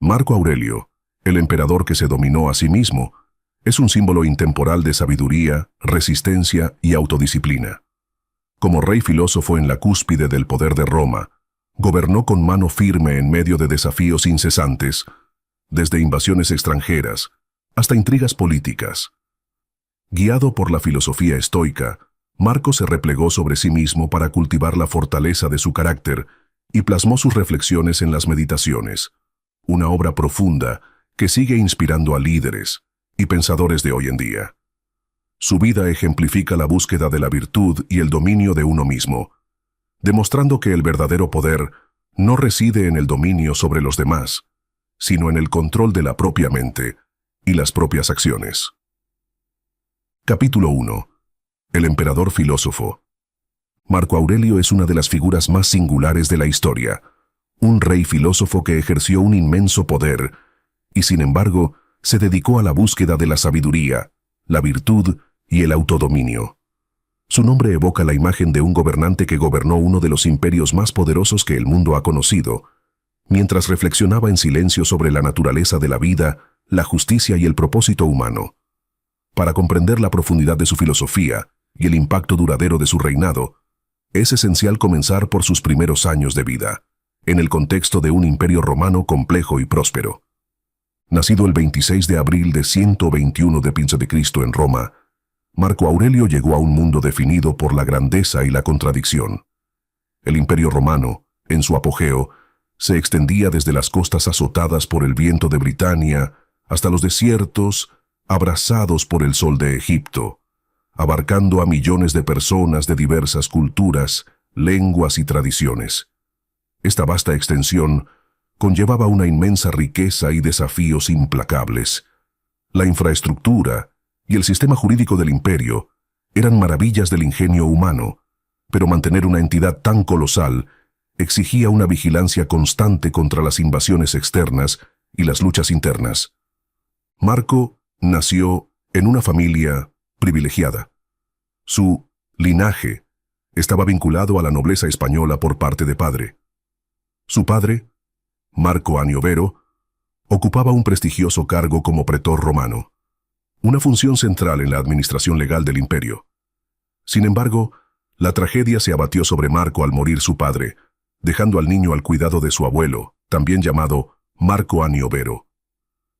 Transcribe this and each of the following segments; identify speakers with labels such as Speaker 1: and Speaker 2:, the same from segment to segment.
Speaker 1: Marco Aurelio, el emperador que se dominó a sí mismo, es un símbolo intemporal de sabiduría, resistencia y autodisciplina. Como rey filósofo en la cúspide del poder de Roma, gobernó con mano firme en medio de desafíos incesantes, desde invasiones extranjeras hasta intrigas políticas. Guiado por la filosofía estoica, Marco se replegó sobre sí mismo para cultivar la fortaleza de su carácter y plasmó sus reflexiones en las Meditaciones, una obra profunda que sigue inspirando a líderes y pensadores de hoy en día. Su vida ejemplifica la búsqueda de la virtud y el dominio de uno mismo, demostrando que el verdadero poder no reside en el dominio sobre los demás, sino en el control de la propia mente y las propias acciones. Capítulo 1. El emperador filósofo. Marco Aurelio es una de las figuras más singulares de la historia, un rey filósofo que ejerció un inmenso poder y, sin embargo, se dedicó a la búsqueda de la sabiduría, la virtud y el autodominio. Su nombre evoca la imagen de un gobernante que gobernó uno de los imperios más poderosos que el mundo ha conocido, mientras reflexionaba en silencio sobre la naturaleza de la vida, la justicia y el propósito humano. Para comprender la profundidad de su filosofía y el impacto duradero de su reinado, es esencial comenzar por sus primeros años de vida, en el contexto de un imperio romano complejo y próspero. Nacido el 26 de abril de 121 d. C. en Roma, Marco Aurelio llegó a un mundo definido por la grandeza y la contradicción. El imperio romano, en su apogeo, se extendía desde las costas azotadas por el viento de Britania hasta los desiertos abrasados por el sol de Egipto, abarcando a millones de personas de diversas culturas, lenguas y tradiciones. Esta vasta extensión conllevaba una inmensa riqueza y desafíos implacables. La infraestructura y el sistema jurídico del imperio eran maravillas del ingenio humano, pero mantener una entidad tan colosal exigía una vigilancia constante contra las invasiones externas y las luchas internas. Marco nació en una familia privilegiada. Su linaje estaba vinculado a la nobleza española por parte de padre. Su padre, Marco Annio Vero, ocupaba un prestigioso cargo como pretor romano, una función central en la administración legal del imperio. Sin embargo, la tragedia se abatió sobre Marco al morir su padre, dejando al niño al cuidado de su abuelo, también llamado Marco Annio Vero.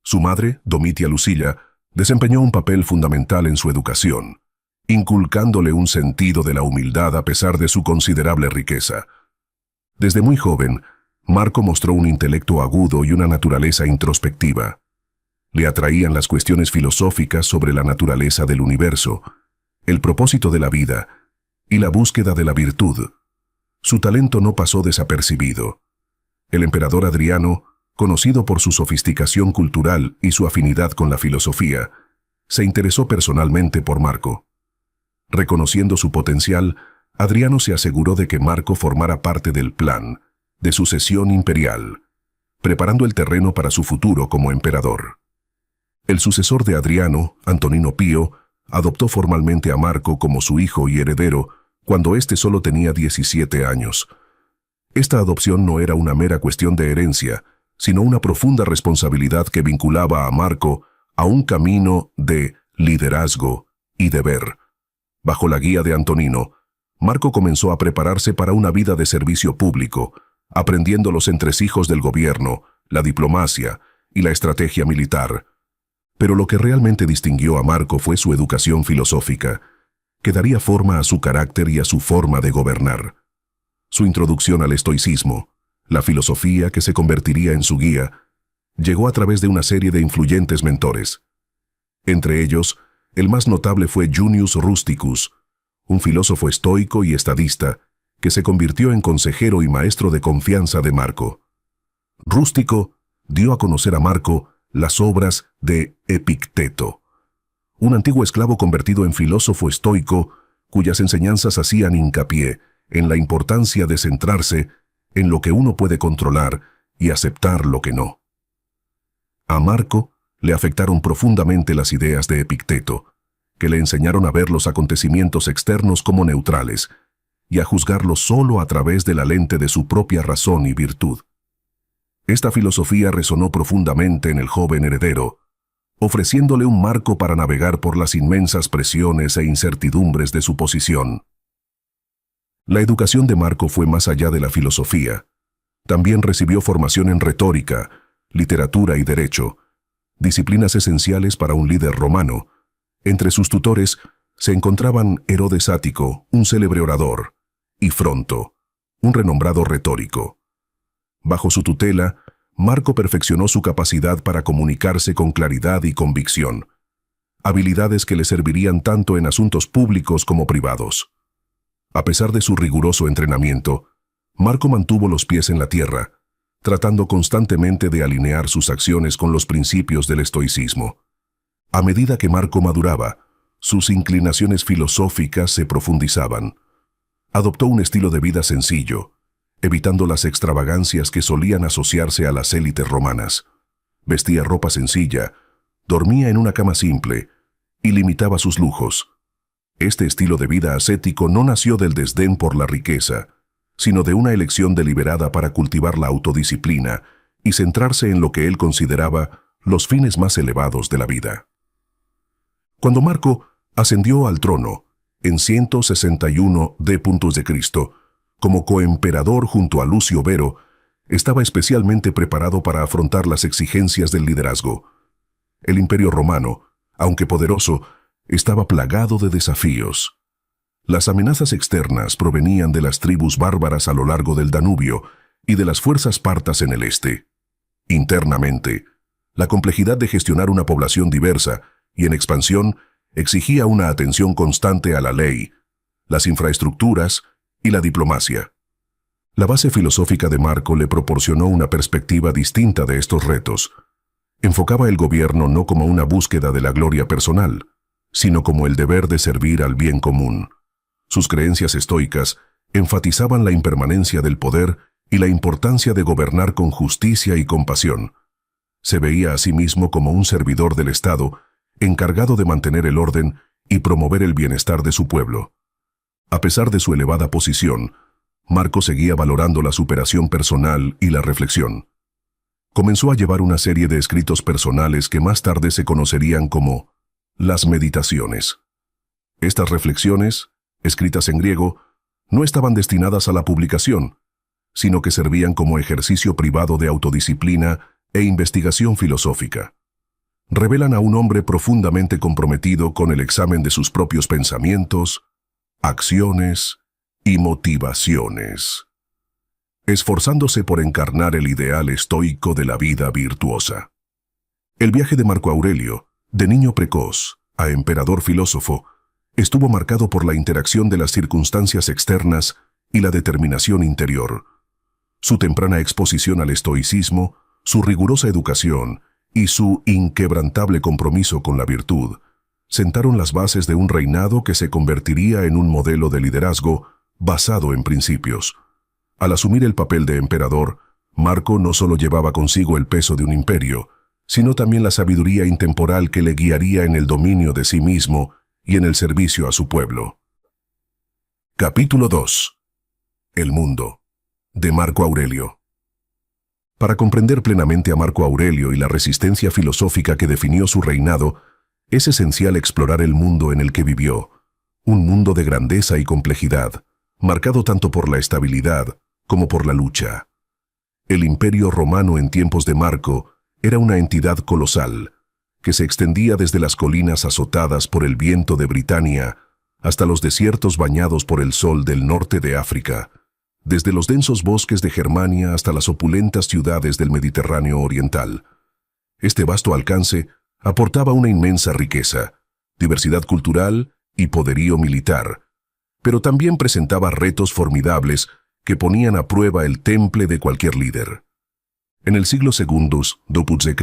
Speaker 1: Su madre, Domitia Lucilla, desempeñó un papel fundamental en su educación, inculcándole un sentido de la humildad a pesar de su considerable riqueza. Desde muy joven, Marco mostró un intelecto agudo y una naturaleza introspectiva. Le atraían las cuestiones filosóficas sobre la naturaleza del universo, el propósito de la vida y la búsqueda de la virtud. Su talento no pasó desapercibido. El emperador Adriano, conocido por su sofisticación cultural y su afinidad con la filosofía, se interesó personalmente por Marco. Reconociendo su potencial, Adriano se aseguró de que Marco formara parte del plan de sucesión imperial, preparando el terreno para su futuro como emperador. El sucesor de Adriano, Antonino Pío, adoptó formalmente a Marco como su hijo y heredero cuando éste solo tenía 17 años. Esta adopción no era una mera cuestión de herencia, sino una profunda responsabilidad que vinculaba a Marco a un camino de liderazgo y deber. Bajo la guía de Antonino, Marco comenzó a prepararse para una vida de servicio público, aprendiendo los entresijos del gobierno, la diplomacia y la estrategia militar. Pero lo que realmente distinguió a Marco fue su educación filosófica, que daría forma a su carácter y a su forma de gobernar. Su introducción al estoicismo, la filosofía que se convertiría en su guía, llegó a través de una serie de influyentes mentores. Entre ellos, el más notable fue Junius Rusticus, un filósofo estoico y estadista, que se convirtió en consejero y maestro de confianza de Marco. Rústico dio a conocer a Marco las obras de Epicteto, un antiguo esclavo convertido en filósofo estoico cuyas enseñanzas hacían hincapié en la importancia de centrarse en lo que uno puede controlar y aceptar lo que no. A Marco le afectaron profundamente las ideas de Epicteto, que le enseñaron a ver los acontecimientos externos como neutrales y a juzgarlos solo a través de la lente de su propia razón y virtud. Esta filosofía resonó profundamente en el joven heredero, ofreciéndole un marco para navegar por las inmensas presiones e incertidumbres de su posición. La educación de Marco fue más allá de la filosofía. También recibió formación en retórica, literatura y derecho, disciplinas esenciales para un líder romano. Entre sus tutores se encontraban Herodes Ático, un célebre orador, y Fronto, un renombrado retórico. Bajo su tutela, Marco perfeccionó su capacidad para comunicarse con claridad y convicción, habilidades que le servirían tanto en asuntos públicos como privados. A pesar de su riguroso entrenamiento, Marco mantuvo los pies en la tierra, tratando constantemente de alinear sus acciones con los principios del estoicismo. A medida que Marco maduraba, sus inclinaciones filosóficas se profundizaban. Adoptó un estilo de vida sencillo, evitando las extravagancias que solían asociarse a las élites romanas. Vestía ropa sencilla, dormía en una cama simple y limitaba sus lujos. Este estilo de vida ascético no nació del desdén por la riqueza, sino de una elección deliberada para cultivar la autodisciplina y centrarse en lo que él consideraba los fines más elevados de la vida. Cuando Marco ascendió al trono, en 161 d.C., como coemperador junto a Lucio Vero, estaba especialmente preparado para afrontar las exigencias del liderazgo. El Imperio Romano, aunque poderoso, estaba plagado de desafíos. Las amenazas externas provenían de las tribus bárbaras a lo largo del Danubio y de las fuerzas partas en el este. Internamente, la complejidad de gestionar una población diversa y en expansión exigía una atención constante a la ley, las infraestructuras y la diplomacia. La base filosófica de Marco le proporcionó una perspectiva distinta de estos retos. Enfocaba el gobierno no como una búsqueda de la gloria personal, sino como el deber de servir al bien común. Sus creencias estoicas enfatizaban la impermanencia del poder y la importancia de gobernar con justicia y compasión. Se veía a sí mismo como un servidor del Estado, encargado de mantener el orden y promover el bienestar de su pueblo. A pesar de su elevada posición, Marco seguía valorando la superación personal y la reflexión. Comenzó a llevar una serie de escritos personales que más tarde se conocerían como las meditaciones. Estas reflexiones, escritas en griego, no estaban destinadas a la publicación, sino que servían como ejercicio privado de autodisciplina e investigación filosófica. Revelan a un hombre profundamente comprometido con el examen de sus propios pensamientos, acciones y motivaciones, esforzándose por encarnar el ideal estoico de la vida virtuosa. El viaje de Marco Aurelio, de niño precoz a emperador filósofo, estuvo marcado por la interacción de las circunstancias externas y la determinación interior. Su temprana exposición al estoicismo, su rigurosa educación y su inquebrantable compromiso con la virtud sentaron las bases de un reinado que se convertiría en un modelo de liderazgo basado en principios. Al asumir el papel de emperador, Marco no solo llevaba consigo el peso de un imperio, sino también la sabiduría intemporal que le guiaría en el dominio de sí mismo y en el servicio a su pueblo. Capítulo 2. El mundo, de Marco Aurelio. Para comprender plenamente a Marco Aurelio y la resistencia filosófica que definió su reinado, es esencial explorar el mundo en el que vivió, un mundo de grandeza y complejidad, marcado tanto por la estabilidad como por la lucha. El Imperio Romano en tiempos de Marco era una entidad colosal, que se extendía desde las colinas azotadas por el viento de Britania hasta los desiertos bañados por el sol del norte de África, desde los densos bosques de Germania hasta las opulentas ciudades del Mediterráneo oriental. Este vasto alcance aportaba una inmensa riqueza, diversidad cultural y poderío militar, pero también presentaba retos formidables que ponían a prueba el temple de cualquier líder. En el siglo II d.C.,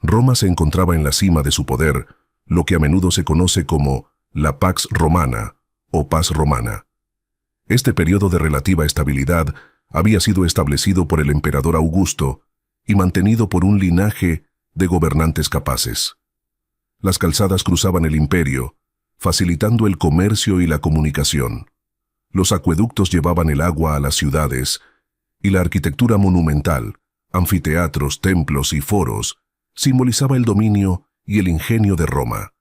Speaker 1: Roma se encontraba en la cima de su poder, lo que a menudo se conoce como la Pax Romana o Paz Romana. Este periodo de relativa estabilidad había sido establecido por el emperador Augusto y mantenido por un linaje de gobernantes capaces. Las calzadas cruzaban el imperio, facilitando el comercio y la comunicación. Los acueductos llevaban el agua a las ciudades, y la arquitectura monumental anfiteatros, templos y foros, simbolizaba el dominio y el ingenio de Roma.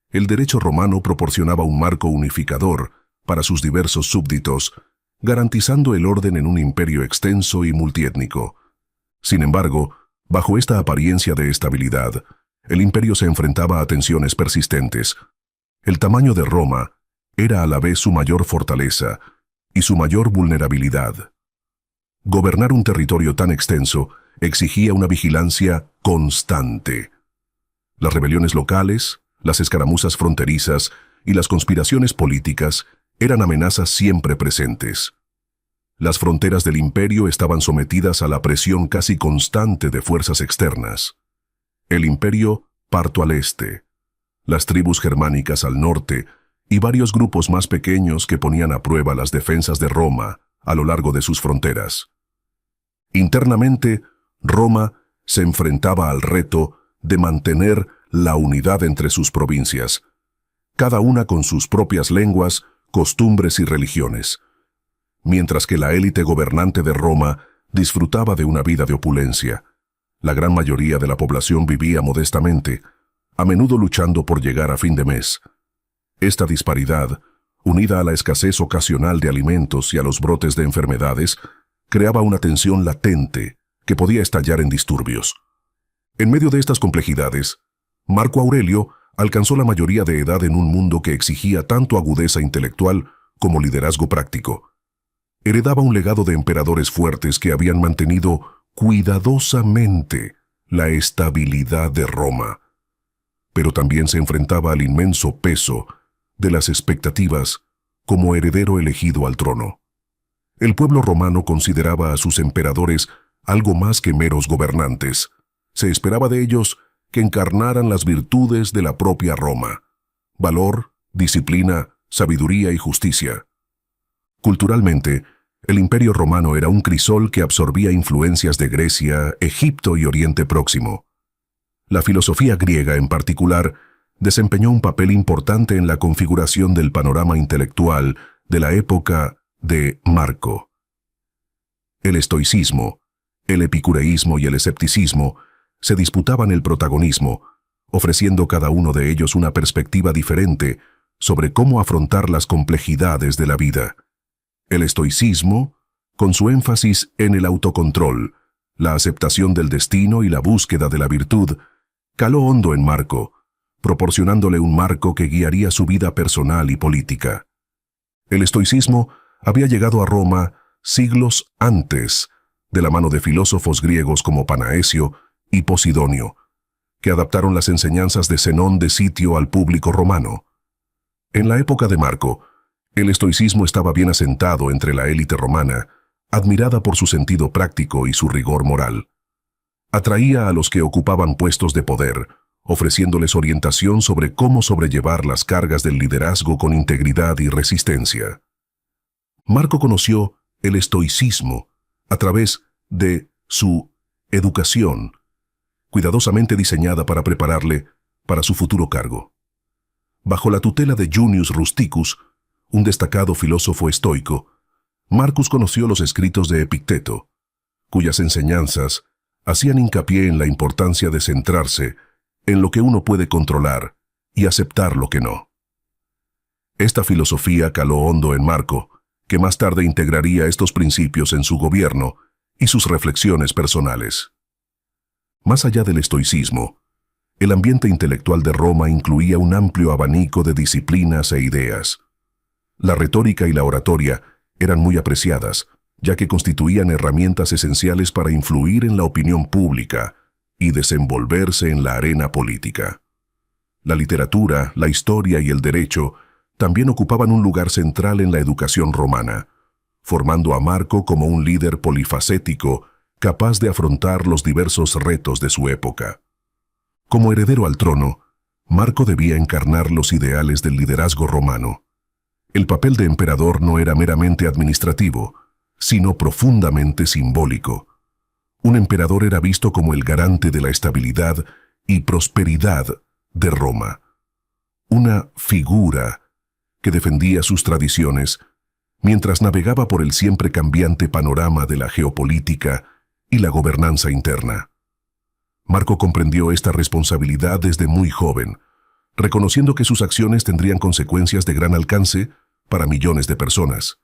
Speaker 1: El derecho romano proporcionaba un marco unificador para sus diversos súbditos, garantizando el orden en un imperio extenso y multiétnico. Sin embargo, bajo esta apariencia de estabilidad, el imperio se enfrentaba a tensiones persistentes. El tamaño de Roma era a la vez su mayor fortaleza y su mayor vulnerabilidad. Gobernar un territorio tan extenso exigía una vigilancia constante. Las rebeliones locales, las escaramuzas fronterizas y las conspiraciones políticas eran amenazas siempre presentes. Las fronteras del imperio estaban sometidas a la presión casi constante de fuerzas externas. El imperio parto al este, las tribus germánicas al norte y varios grupos más pequeños que ponían a prueba las defensas de Roma a lo largo de sus fronteras. Internamente, Roma se enfrentaba al reto de mantener la unidad entre sus provincias, cada una con sus propias lenguas, costumbres y religiones, mientras que la élite gobernante de Roma disfrutaba de una vida de opulencia. La gran mayoría de la población vivía modestamente, a menudo luchando por llegar a fin de mes. Esta disparidad, unida a la escasez ocasional de alimentos y a los brotes de enfermedades, creaba una tensión latente que podía estallar en disturbios. En medio de estas complejidades, Marco Aurelio alcanzó la mayoría de edad en un mundo que exigía tanto agudeza intelectual como liderazgo práctico. Heredaba un legado de emperadores fuertes que habían mantenido cuidadosamente la estabilidad de Roma, pero también se enfrentaba al inmenso peso de las expectativas como heredero elegido al trono. El pueblo romano consideraba a sus emperadores algo más que meros gobernantes. Se esperaba de ellos que encarnaran las virtudes de la propia Roma: valor, disciplina, sabiduría y justicia. Culturalmente, el Imperio Romano era un crisol que absorbía influencias de Grecia, Egipto y Oriente Próximo. La filosofía griega, en particular, desempeñó un papel importante en la configuración del panorama intelectual de la época de Marco. El estoicismo, el epicureísmo y el escepticismo se disputaban el protagonismo, ofreciendo cada uno de ellos una perspectiva diferente sobre cómo afrontar las complejidades de la vida. El estoicismo, con su énfasis en el autocontrol, la aceptación del destino y la búsqueda de la virtud, caló hondo en Marco, proporcionándole un marco que guiaría su vida personal y política. El estoicismo había llegado a Roma siglos antes, de la mano de filósofos griegos como Panaesio y Posidonio, que adaptaron las enseñanzas de Zenón de Sitio al público romano. En la época de Marco, el estoicismo estaba bien asentado entre la élite romana, admirada por su sentido práctico y su rigor moral. Atraía a los que ocupaban puestos de poder, ofreciéndoles orientación sobre cómo sobrellevar las cargas del liderazgo con integridad y resistencia. Marco conoció el estoicismo a través de su educación, cuidadosamente diseñada para prepararle para su futuro cargo. Bajo la tutela de Junius Rusticus, un destacado filósofo estoico, Marcus conoció los escritos de Epicteto, cuyas enseñanzas hacían hincapié en la importancia de centrarse en lo que uno puede controlar y aceptar lo que no. Esta filosofía caló hondo en Marco, que más tarde integraría estos principios en su gobierno y sus reflexiones personales. Más allá del estoicismo, el ambiente intelectual de Roma incluía un amplio abanico de disciplinas e ideas. La retórica y la oratoria eran muy apreciadas, ya que constituían herramientas esenciales para influir en la opinión pública y desenvolverse en la arena política. La literatura, la historia y el derecho también ocupaban un lugar central en la educación romana, formando a Marco como un líder polifacético capaz de afrontar los diversos retos de su época. Como heredero al trono, Marco debía encarnar los ideales del liderazgo romano. El papel de emperador no era meramente administrativo, sino profundamente simbólico. Un emperador era visto como el garante de la estabilidad y prosperidad de Roma. Una figura que defendía sus tradiciones mientras navegaba por el siempre cambiante panorama de la geopolítica y la gobernanza interna. Marco comprendió esta responsabilidad desde muy joven, reconociendo que sus acciones tendrían consecuencias de gran alcance para millones de personas.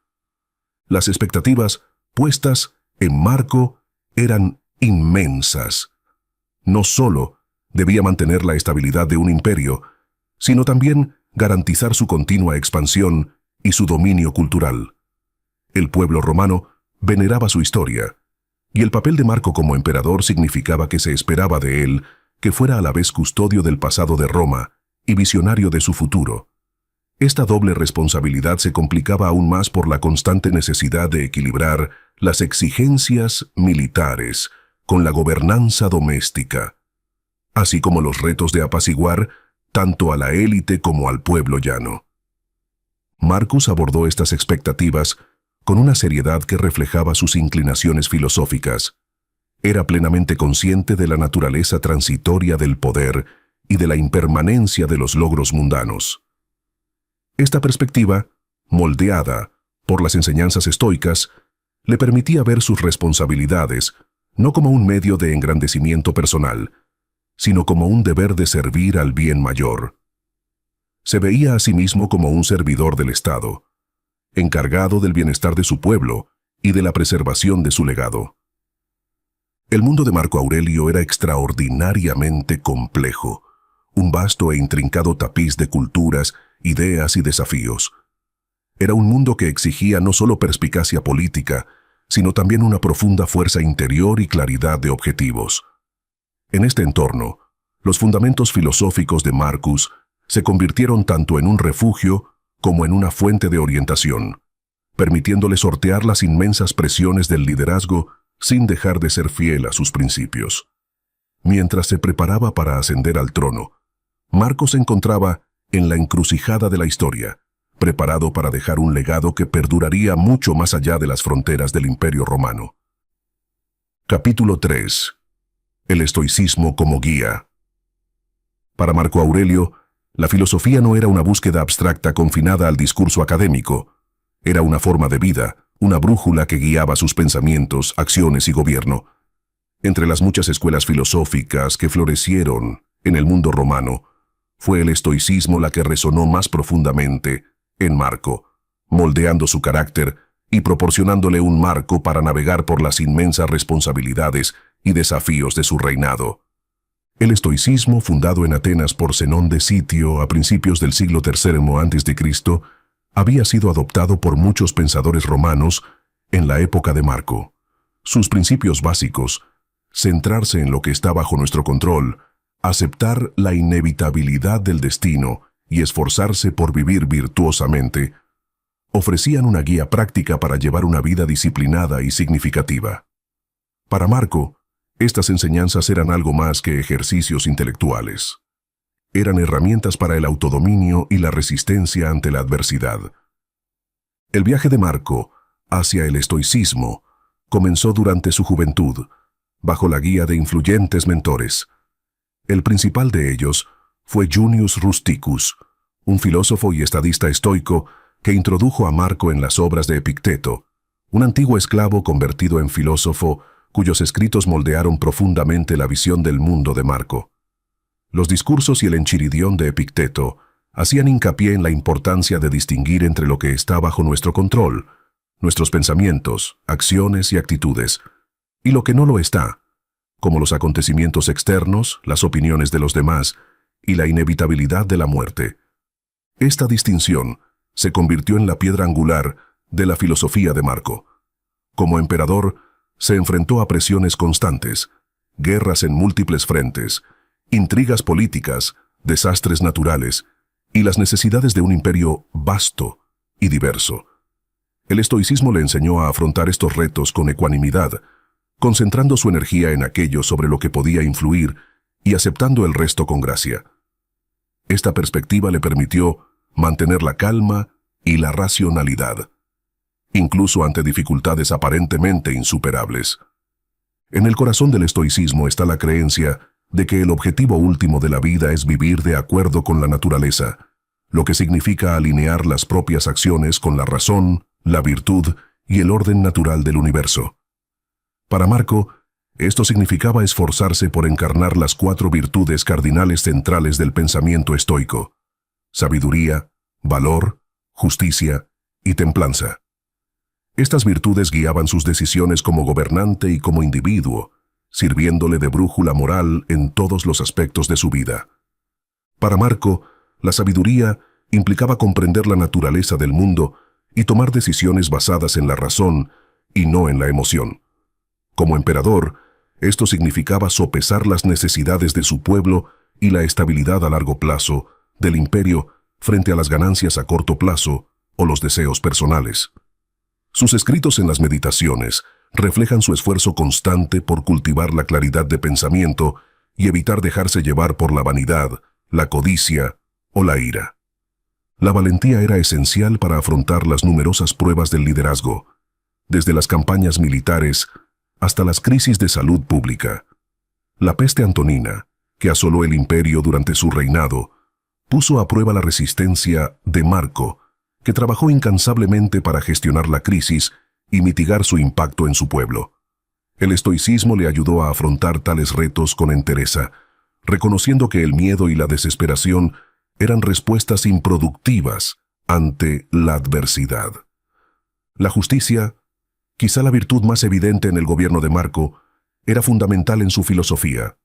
Speaker 1: Las expectativas puestas en Marco eran inmensas. No solo debía mantener la estabilidad de un imperio, sino también garantizar su continua expansión y su dominio cultural. El pueblo romano veneraba su historia, y el papel de Marco como emperador significaba que se esperaba de él que fuera a la vez custodio del pasado de Roma y visionario de su futuro. Esta doble responsabilidad se complicaba aún más por la constante necesidad de equilibrar las exigencias militares con la gobernanza doméstica, así como los retos de apaciguar tanto a la élite como al pueblo llano. Marcus abordó estas expectativas con una seriedad que reflejaba sus inclinaciones filosóficas. Era plenamente consciente de la naturaleza transitoria del poder y de la impermanencia de los logros mundanos. Esta perspectiva, moldeada por las enseñanzas estoicas, le permitía ver sus responsabilidades no como un medio de engrandecimiento personal, sino como un deber de servir al bien mayor. Se veía a sí mismo como un servidor del Estado, encargado del bienestar de su pueblo y de la preservación de su legado. El mundo de Marco Aurelio era extraordinariamente complejo, un vasto e intrincado tapiz de culturas, ideas y desafíos. Era un mundo que exigía no solo perspicacia política, sino también una profunda fuerza interior y claridad de objetivos. En este entorno, los fundamentos filosóficos de Marcus se convirtieron tanto en un refugio como en una fuente de orientación, permitiéndole sortear las inmensas presiones del liderazgo sin dejar de ser fiel a sus principios. Mientras se preparaba para ascender al trono, Marco se encontraba en la encrucijada de la historia, preparado para dejar un legado que perduraría mucho más allá de las fronteras del Imperio Romano. Capítulo 3. El estoicismo como guía. Para Marco Aurelio, la filosofía no era una búsqueda abstracta confinada al discurso académico. Era una forma de vida, una brújula que guiaba sus pensamientos, acciones y gobierno. Entre las muchas escuelas filosóficas que florecieron en el mundo romano, fue el estoicismo la que resonó más profundamente en Marco, moldeando su carácter y proporcionándole un marco para navegar por las inmensas responsabilidades y desafíos de su reinado. El estoicismo, fundado en Atenas por Zenón de Sitio a principios del siglo III a.C., había sido adoptado por muchos pensadores romanos en la época de Marco. Sus principios básicos, centrarse en lo que está bajo nuestro control, aceptar la inevitabilidad del destino y esforzarse por vivir virtuosamente, ofrecían una guía práctica para llevar una vida disciplinada y significativa. Para Marco, estas enseñanzas eran algo más que ejercicios intelectuales. Eran herramientas para el autodominio y la resistencia ante la adversidad. El viaje de Marco hacia el estoicismo comenzó durante su juventud, bajo la guía de influyentes mentores. El principal de ellos fue Junius Rusticus, un filósofo y estadista estoico que introdujo a Marco en las obras de Epicteto, un antiguo esclavo convertido en filósofo cuyos escritos moldearon profundamente la visión del mundo de Marco. Los discursos y el Enchiridión de Epicteto hacían hincapié en la importancia de distinguir entre lo que está bajo nuestro control, nuestros pensamientos, acciones y actitudes, y lo que no lo está, como los acontecimientos externos, las opiniones de los demás y la inevitabilidad de la muerte. Esta distinción se convirtió en la piedra angular de la filosofía de Marco. Como emperador, se enfrentó a presiones constantes, guerras en múltiples frentes, intrigas políticas, desastres naturales y las necesidades de un imperio vasto y diverso. El estoicismo le enseñó a afrontar estos retos con ecuanimidad, concentrando su energía en aquello sobre lo que podía influir y aceptando el resto con gracia. Esta perspectiva le permitió mantener la calma y la racionalidad, incluso ante dificultades aparentemente insuperables. En el corazón del estoicismo está la creencia de que el objetivo último de la vida es vivir de acuerdo con la naturaleza, lo que significa alinear las propias acciones con la razón, la virtud y el orden natural del universo. Para Marco, Esto significaba esforzarse por encarnar las 4 virtudes cardinales centrales del pensamiento estoico: sabiduría, valor, justicia y templanza. Estas virtudes guiaban sus decisiones como gobernante y como individuo, sirviéndole de brújula moral en todos los aspectos de su vida. Para Marco, la sabiduría implicaba comprender la naturaleza del mundo y tomar decisiones basadas en la razón y no en la emoción. Como emperador, esto significaba sopesar las necesidades de su pueblo y la estabilidad a largo plazo del imperio frente a las ganancias a corto plazo o los deseos personales. Sus escritos en las meditaciones reflejan su esfuerzo constante por cultivar la claridad de pensamiento y evitar dejarse llevar por la vanidad, la codicia o la ira. La valentía era esencial para afrontar las numerosas pruebas del liderazgo, desde las campañas militares hasta las crisis de salud pública. La peste antonina, que asoló el imperio durante su reinado, puso a prueba la resistencia de Marco, que trabajó incansablemente para gestionar la crisis y mitigar su impacto en su pueblo. El estoicismo le ayudó a afrontar tales retos con entereza, reconociendo que el miedo y la desesperación eran respuestas improductivas ante la adversidad. La justicia, quizá la virtud más evidente en el gobierno de Marco, era fundamental en su filosofía.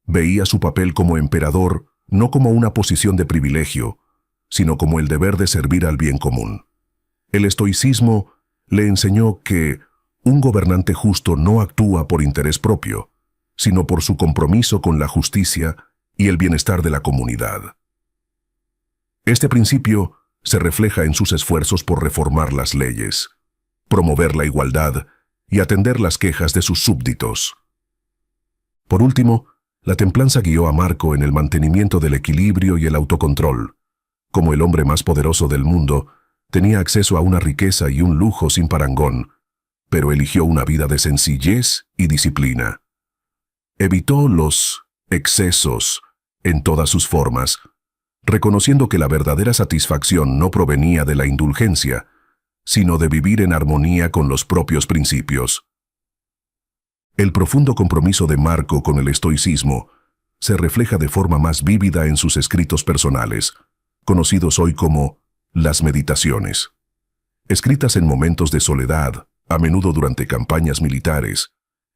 Speaker 1: Veía su papel como emperador no como una posición de privilegio, sino como el deber de servir al bien común. El estoicismo le enseñó que un gobernante justo no actúa por interés propio, sino por su compromiso con la justicia y el bienestar de la comunidad. Este principio se refleja en sus esfuerzos por reformar las leyes, promover la igualdad y atender las quejas de sus súbditos. Por último, la templanza guió a Marco en el mantenimiento del equilibrio y el autocontrol. Como el hombre más poderoso del mundo, tenía acceso a una riqueza y un lujo sin parangón, pero eligió una vida de sencillez y disciplina. Evitó los excesos en todas sus formas, reconociendo que la verdadera satisfacción no provenía de la indulgencia, sino de vivir en armonía con los propios principios. El profundo compromiso de Marco con el estoicismo se refleja de forma más vívida en sus escritos personales, conocidos hoy como las meditaciones. Escritas en momentos de soledad, a menudo durante campañas militares,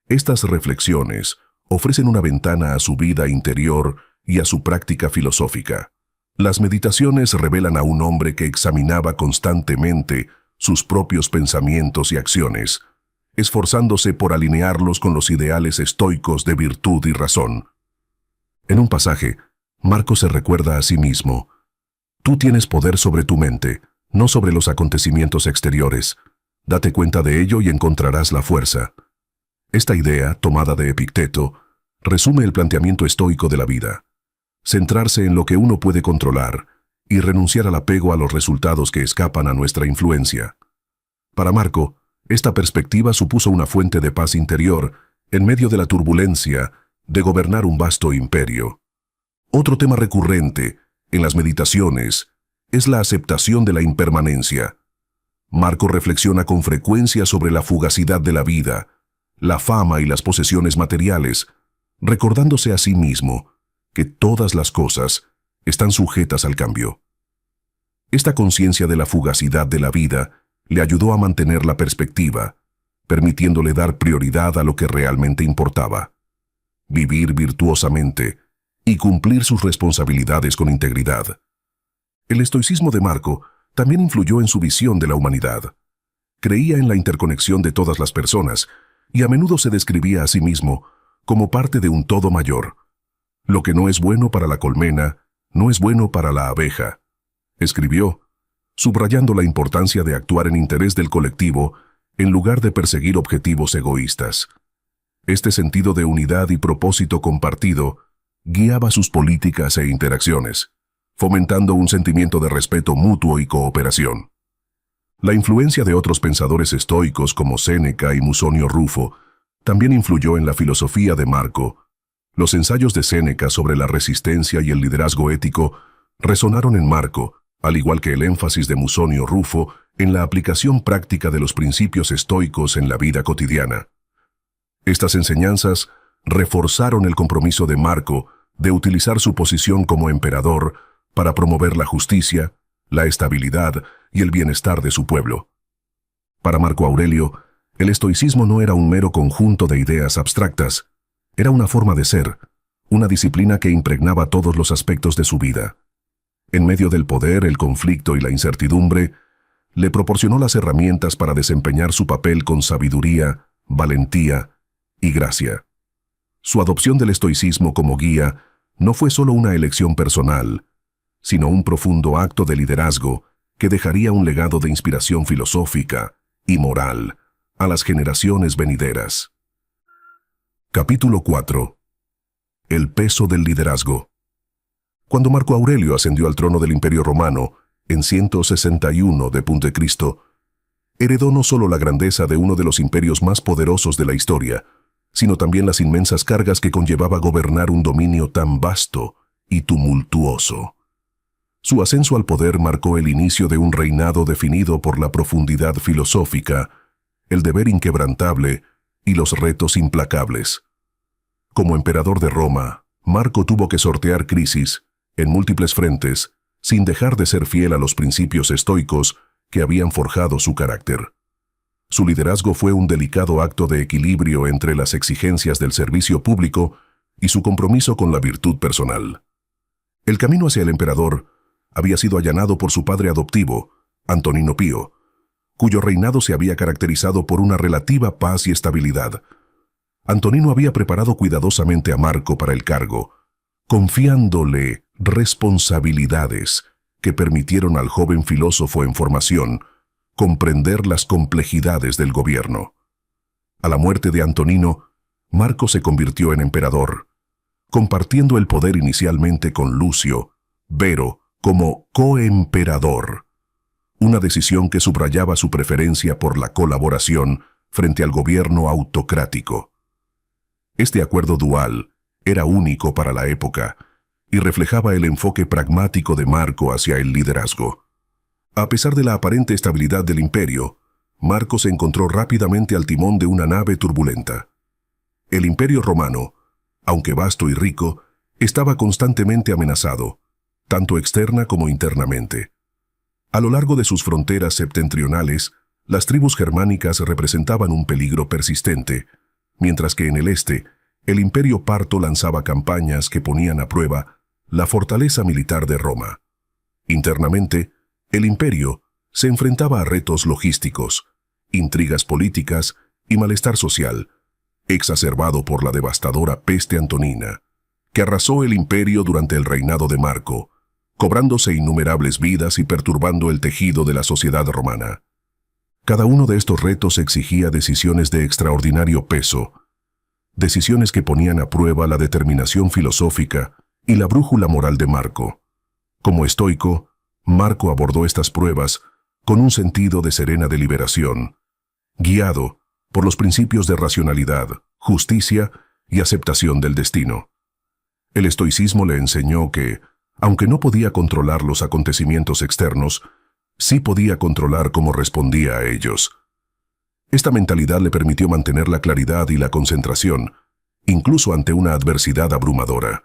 Speaker 1: estas reflexiones ofrecen una ventana a su vida interior y a su práctica filosófica. Las meditaciones revelan a un hombre que examinaba constantemente sus propios pensamientos y acciones, esforzándose por alinearlos con los ideales estoicos de virtud y razón. En un pasaje, Marco se recuerda a sí mismo: «Tú tienes poder sobre tu mente, no sobre los acontecimientos exteriores. Date cuenta de ello y encontrarás la fuerza». Esta idea, tomada de Epicteto, resume el planteamiento estoico de la vida: centrarse en lo que uno puede controlar y renunciar al apego a los resultados que escapan a nuestra influencia. Para Marco, esta perspectiva supuso una fuente de paz interior en medio de la turbulencia de gobernar un vasto imperio. Otro tema recurrente en las meditaciones es la aceptación de la impermanencia. Marco reflexiona con frecuencia sobre la fugacidad de la vida, la fama y las posesiones materiales, recordándose a sí mismo que todas las cosas están sujetas al cambio. Esta conciencia de la fugacidad de la vida le ayudó a mantener la perspectiva, permitiéndole dar prioridad a lo que realmente importaba: vivir virtuosamente y cumplir sus responsabilidades con integridad. El estoicismo de Marco también influyó en su visión de la humanidad. Creía en la interconexión de todas las personas y a menudo se describía a sí mismo como parte de un todo mayor. Lo que no es bueno para la colmena, no es bueno para la abeja, escribió, subrayando la importancia de actuar en interés del colectivo en lugar de perseguir objetivos egoístas. Este sentido de unidad y propósito compartido guiaba sus políticas e interacciones, fomentando un sentimiento de respeto mutuo y cooperación. La influencia de otros pensadores estoicos como Séneca y Musonio Rufo también influyó en la filosofía de Marco. Los ensayos de Séneca sobre la resistencia y el liderazgo ético resonaron en Marco, al igual que el énfasis de Musonio Rufo en la aplicación práctica de los principios estoicos en la vida cotidiana. Estas enseñanzas reforzaron el compromiso de Marco de utilizar su posición como emperador para promover la justicia, la estabilidad y el bienestar de su pueblo. Para Marco Aurelio, el estoicismo no era un mero conjunto de ideas abstractas, era una forma de ser, una disciplina que impregnaba todos los aspectos de su vida. En medio del poder, el conflicto y la incertidumbre, le proporcionó las herramientas para desempeñar su papel con sabiduría, valentía y gracia. Su adopción del estoicismo como guía no fue solo una elección personal, sino un profundo acto de liderazgo que dejaría un legado de inspiración filosófica y moral a las generaciones venideras. Capítulo 4. El peso del liderazgo. Cuando Marco Aurelio ascendió al trono del Imperio Romano, en 161 d.C., heredó no solo la grandeza de uno de los imperios más poderosos de la historia, sino también las inmensas cargas que conllevaba gobernar un dominio tan vasto y tumultuoso. Su ascenso al poder marcó el inicio de un reinado definido por la profundidad filosófica, el deber inquebrantable y los retos implacables. Como emperador de Roma, Marco tuvo que sortear crisis en múltiples frentes, sin dejar de ser fiel a los principios estoicos que habían forjado su carácter. Su liderazgo fue un delicado acto de equilibrio entre las exigencias del servicio público y su compromiso con la virtud personal. El camino hacia el emperador había sido allanado por su padre adoptivo, Antonino Pío, cuyo reinado se había caracterizado por una relativa paz y estabilidad. Antonino había preparado cuidadosamente a Marco para el cargo, confiándole responsabilidades que permitieron al joven filósofo en formación comprender las complejidades del gobierno. A la muerte de Antonino, Marco se convirtió en emperador, compartiendo el poder inicialmente con Lucio, Vero, como coemperador, una decisión que subrayaba su preferencia por la colaboración frente al gobierno autocrático. Este acuerdo dual era único para la época y reflejaba el enfoque pragmático de Marco hacia el liderazgo. A pesar de la aparente estabilidad del imperio, Marco se encontró rápidamente al timón de una nave turbulenta. El Imperio Romano, aunque vasto y rico, estaba constantemente amenazado, tanto externa como internamente. A lo largo de sus fronteras septentrionales, las tribus germánicas representaban un peligro persistente, mientras que en el este, el Imperio Parto lanzaba campañas que ponían a prueba la fortaleza militar de Roma. Internamente, el imperio se enfrentaba a retos logísticos, intrigas políticas y malestar social, exacerbado por la devastadora peste antonina, que arrasó el imperio durante el reinado de Marco, cobrándose innumerables vidas y perturbando el tejido de la sociedad romana. Cada uno de estos retos exigía decisiones de extraordinario peso, decisiones que ponían a prueba la determinación filosófica y la brújula moral de Marco. Como estoico, Marco abordó estas pruebas con un sentido de serena deliberación, guiado por los principios de racionalidad, justicia y aceptación del destino. El estoicismo le enseñó que, aunque no podía controlar los acontecimientos externos, sí podía controlar cómo respondía a ellos. Esta mentalidad le permitió mantener la claridad y la concentración, incluso ante una adversidad abrumadora.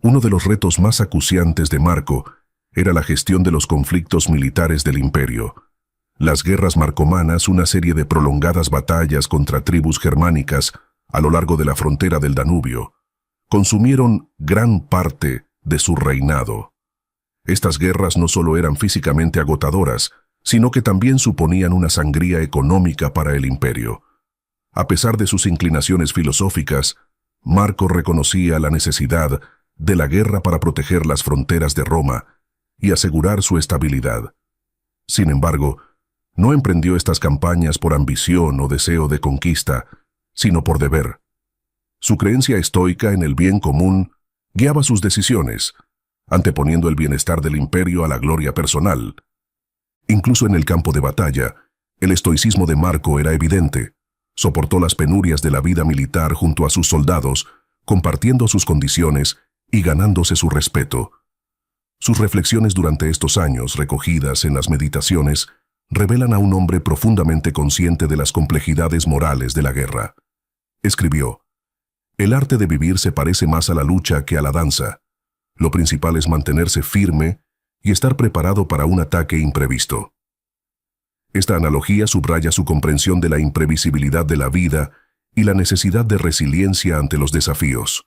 Speaker 1: Uno de los retos más acuciantes de Marco era la gestión de los conflictos militares del imperio. Las guerras marcomanas, una serie de prolongadas batallas contra tribus germánicas a lo largo de la frontera del Danubio, consumieron gran parte de su reinado. Estas guerras no solo eran físicamente agotadoras, sino que también suponían una sangría económica para el imperio. A pesar de sus inclinaciones filosóficas, Marco reconocía la necesidad de la guerra para proteger las fronteras de Roma y asegurar su estabilidad. Sin embargo, no emprendió estas campañas por ambición o deseo de conquista, sino por deber. Su creencia estoica en el bien común guiaba sus decisiones, anteponiendo el bienestar del imperio a la gloria personal. Incluso en el campo de batalla, el estoicismo de Marco era evidente. Soportó las penurias de la vida militar junto a sus soldados, compartiendo sus condiciones y ganándose su respeto. Sus reflexiones durante estos años, recogidas en las meditaciones, revelan a un hombre profundamente consciente de las complejidades morales de la guerra. Escribió: «El arte de vivir se parece más a la lucha que a la danza. Lo principal es mantenerse firme y estar preparado para un ataque imprevisto». Esta analogía subraya su comprensión de la imprevisibilidad de la vida y la necesidad de resiliencia ante los desafíos.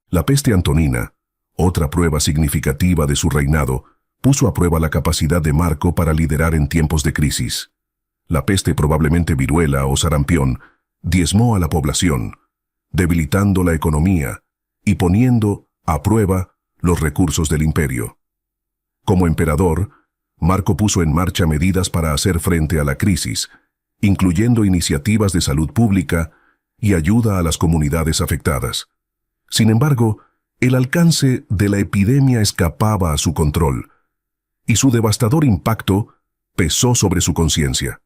Speaker 1: La peste antonina, otra prueba significativa de su reinado, puso a prueba la capacidad de Marco para liderar en tiempos de crisis. La peste, probablemente viruela o sarampión, diezmó a la población, debilitando la economía y poniendo a prueba los recursos del imperio. Como emperador, Marco puso en marcha medidas para hacer frente a la crisis, incluyendo iniciativas de salud pública y ayuda a las comunidades afectadas. Sin embargo, el alcance de la epidemia escapaba a su control, y su devastador impacto pesó sobre su conciencia.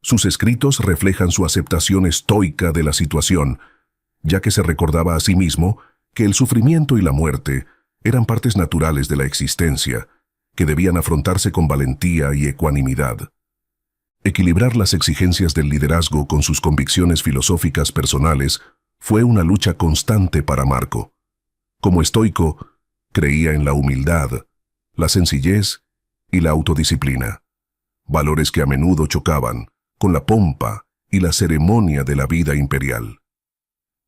Speaker 1: Sus escritos reflejan su aceptación estoica de la situación, ya que se recordaba a sí mismo que el sufrimiento y la muerte eran partes naturales de la existencia, que debían afrontarse con valentía y ecuanimidad. Equilibrar las exigencias del liderazgo con sus convicciones filosóficas personales fue una lucha constante para Marco. Como estoico, creía en la humildad, la sencillez y la autodisciplina, valores que a menudo chocaban con la pompa y la ceremonia de la vida imperial.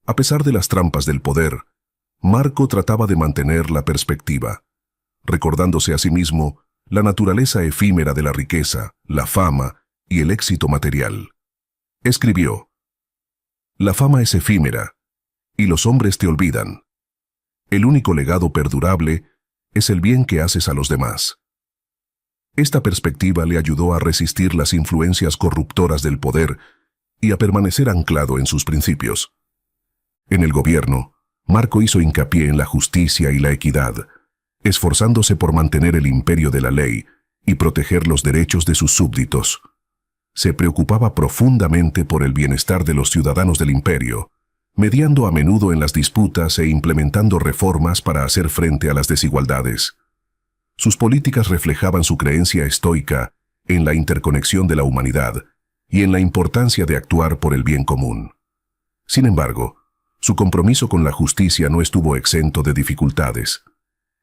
Speaker 1: A pesar de las trampas del poder, Marco trataba de mantener la perspectiva, recordándose a sí mismo la naturaleza efímera de la riqueza, la fama y el éxito material. Escribió: «La fama es efímera, y los hombres te olvidan. El único legado perdurable es el bien que haces a los demás». Esta perspectiva le ayudó a resistir las influencias corruptoras del poder y a permanecer anclado en sus principios. En el gobierno, Marco hizo hincapié en la justicia y la equidad, esforzándose por mantener el imperio de la ley y proteger los derechos de sus súbditos. Se preocupaba profundamente por el bienestar de los ciudadanos del imperio, mediando a menudo en las disputas e implementando reformas para hacer frente a las desigualdades. Sus políticas reflejaban su creencia estoica en la interconexión de la humanidad y en la importancia de actuar por el bien común. Sin embargo, su compromiso con la justicia no estuvo exento de dificultades.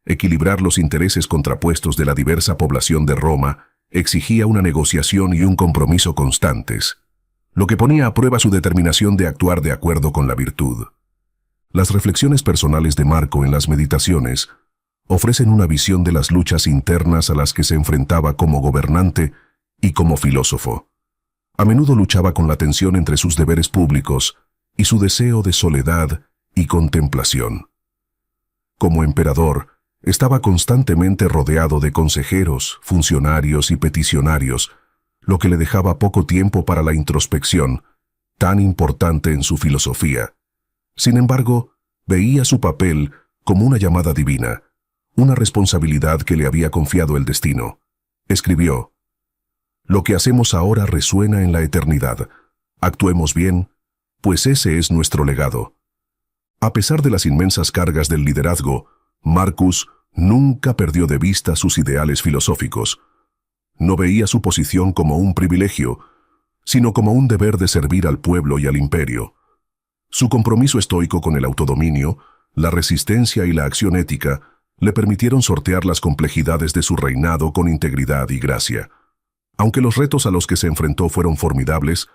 Speaker 1: Equilibrar los intereses contrapuestos de la diversa población de Roma exigía una negociación y un compromiso constantes, lo que ponía a prueba su determinación de actuar de acuerdo con la virtud. Las reflexiones personales de Marco en las Meditaciones ofrecen una visión de las luchas internas a las que se enfrentaba como gobernante y como filósofo. A menudo luchaba con la tensión entre sus deberes públicos y su deseo de soledad y contemplación. Como emperador, estaba constantemente rodeado de consejeros, funcionarios y peticionarios, lo que le dejaba poco tiempo para la introspección, tan importante en su filosofía. Sin embargo, veía su papel como una llamada divina, una responsabilidad que le había confiado el destino. Escribió: «Lo que hacemos ahora resuena en la eternidad. Actuemos bien, pues ese es nuestro legado». A pesar de las inmensas cargas del liderazgo, Marcus nunca perdió de vista sus ideales filosóficos. No veía su posición como un privilegio, sino como un deber de servir al pueblo y al imperio. Su compromiso estoico con el autodominio, la resistencia y la acción ética le permitieron sortear las complejidades de su reinado con integridad y gracia. Aunque los retos a los que se enfrentó fueron formidables,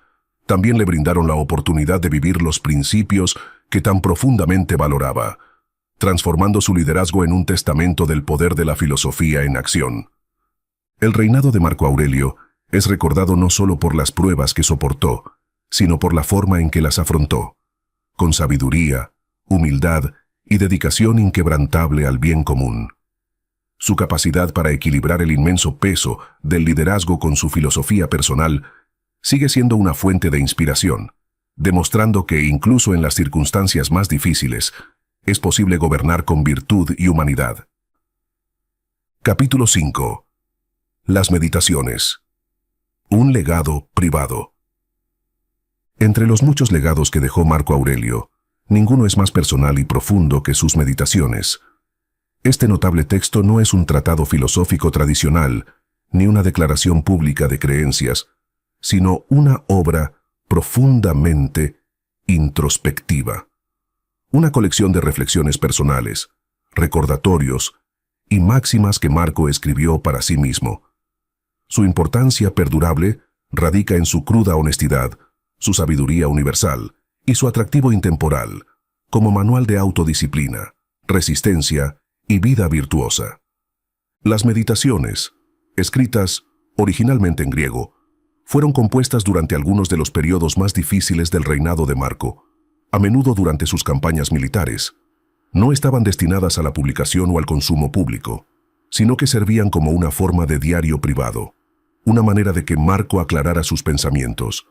Speaker 1: también le brindaron la oportunidad de vivir los principios que tan profundamente valoraba, transformando su liderazgo en un testamento del poder de la filosofía en acción. El reinado de Marco Aurelio es recordado no solo por las pruebas que soportó, sino por la forma en que las afrontó, con sabiduría, humildad y dedicación inquebrantable al bien común. Su capacidad para equilibrar el inmenso peso del liderazgo con su filosofía personal sigue siendo una fuente de inspiración, demostrando que incluso en las circunstancias más difíciles es posible gobernar con virtud y humanidad. Capítulo 5. Las Meditaciones. Un legado privado. Entre los muchos legados que dejó Marco Aurelio, ninguno es más personal y profundo que sus Meditaciones. Este notable texto no es un tratado filosófico tradicional, ni una declaración pública de creencias, sino una obra profundamente introspectiva. Una colección de reflexiones personales, recordatorios y máximas que Marco escribió para sí mismo. Su importancia perdurable radica en su cruda honestidad, su sabiduría universal y su atractivo intemporal, como manual de autodisciplina, resistencia y vida virtuosa. Las meditaciones, escritas originalmente en griego, fueron compuestas durante algunos de los periodos más difíciles del reinado de Marco, a menudo durante sus campañas militares. No estaban destinadas a la publicación o al consumo público, sino que servían como una forma de diario privado, una manera de que Marco aclarara sus pensamientos,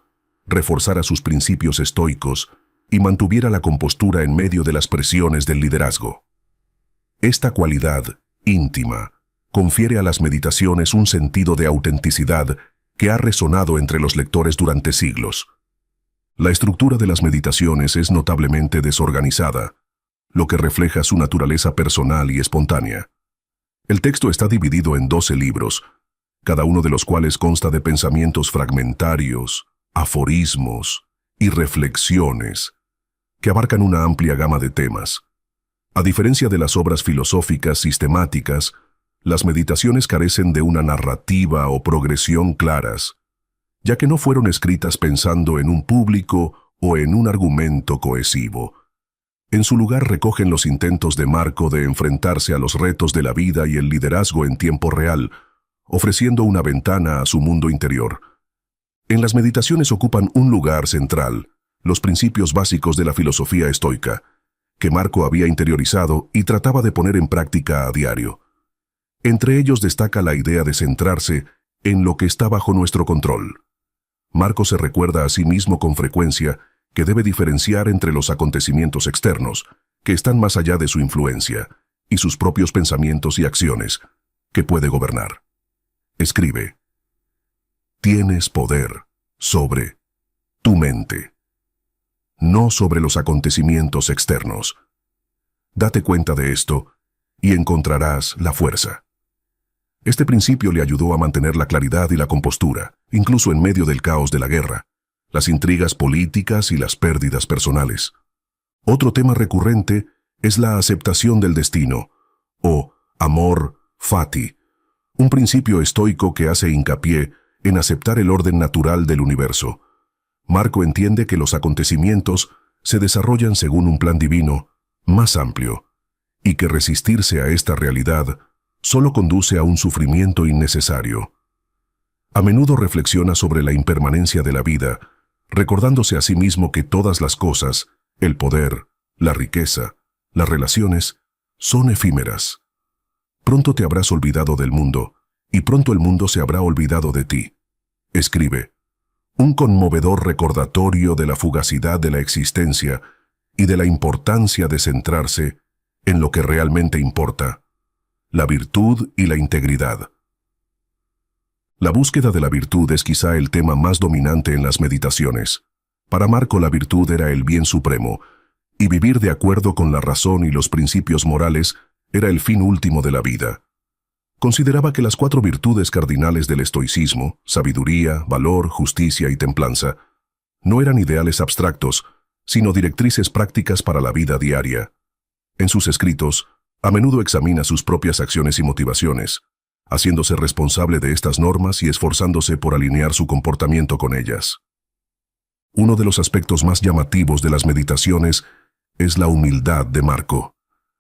Speaker 1: reforzara sus principios estoicos y mantuviera la compostura en medio de las presiones del liderazgo. Esta cualidad íntima confiere a las meditaciones un sentido de autenticidad que ha resonado entre los lectores durante siglos. La estructura de las meditaciones es notablemente desorganizada, lo que refleja su naturaleza personal y espontánea. El texto está dividido en 12 libros, cada uno de los cuales consta de pensamientos fragmentarios, aforismos y reflexiones que abarcan una amplia gama de temas. A diferencia de las obras filosóficas sistemáticas, las meditaciones carecen de una narrativa o progresión claras, ya que no fueron escritas pensando en un público o en un argumento cohesivo. En su lugar recogen los intentos de Marco de enfrentarse a los retos de la vida y el liderazgo en tiempo real, ofreciendo una ventana a su mundo interior. En las meditaciones ocupan un lugar central los principios básicos de la filosofía estoica, que Marco había interiorizado y trataba de poner en práctica a diario. Entre ellos destaca la idea de centrarse en lo que está bajo nuestro control. Marco se recuerda a sí mismo con frecuencia que debe diferenciar entre los acontecimientos externos, que están más allá de su influencia, y sus propios pensamientos y acciones, que puede gobernar. Escribe: tienes poder sobre tu mente, no sobre los acontecimientos externos. Date cuenta de esto y encontrarás la fuerza. Este principio le ayudó a mantener la claridad y la compostura, incluso en medio del caos de la guerra, las intrigas políticas y las pérdidas personales. Otro tema recurrente es la aceptación del destino, o amor fati, un principio estoico que hace hincapié en aceptar el orden natural del universo. Marco entiende que los acontecimientos se desarrollan según un plan divino más amplio, y que resistirse a esta realidad solo conduce a un sufrimiento innecesario. A menudo reflexiona sobre la impermanencia de la vida, recordándose a sí mismo que todas las cosas, el poder, la riqueza, las relaciones, son efímeras. Pronto te habrás olvidado del mundo, y pronto el mundo se habrá olvidado de ti. Escribe: un conmovedor recordatorio de la fugacidad de la existencia y de la importancia de centrarse en lo que realmente importa, la virtud y la integridad. La búsqueda de la virtud es quizá el tema más dominante en las meditaciones. Para Marco la virtud era el bien supremo, y vivir de acuerdo con la razón y los principios morales era el fin último de la vida. Consideraba que las 4 virtudes cardinales del estoicismo, sabiduría, valor, justicia y templanza, no eran ideales abstractos, sino directrices prácticas para la vida diaria. En sus escritos, a menudo examina sus propias acciones y motivaciones, haciéndose responsable de estas normas y esforzándose por alinear su comportamiento con ellas. Uno de los aspectos más llamativos de las meditaciones es la humildad de Marco.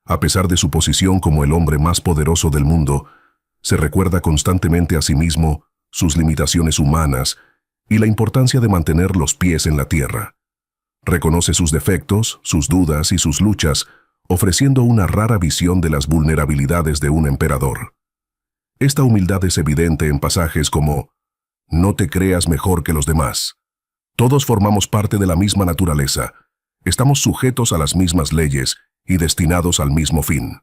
Speaker 1: A pesar de su posición como el hombre más poderoso del mundo, se recuerda constantemente a sí mismo sus limitaciones humanas y la importancia de mantener los pies en la tierra. Reconoce sus defectos, sus dudas y sus luchas, ofreciendo una rara visión de las vulnerabilidades de un emperador. Esta humildad es evidente en pasajes como: no te creas mejor que los demás. Todos formamos parte de la misma naturaleza. Estamos sujetos a las mismas leyes y destinados al mismo fin.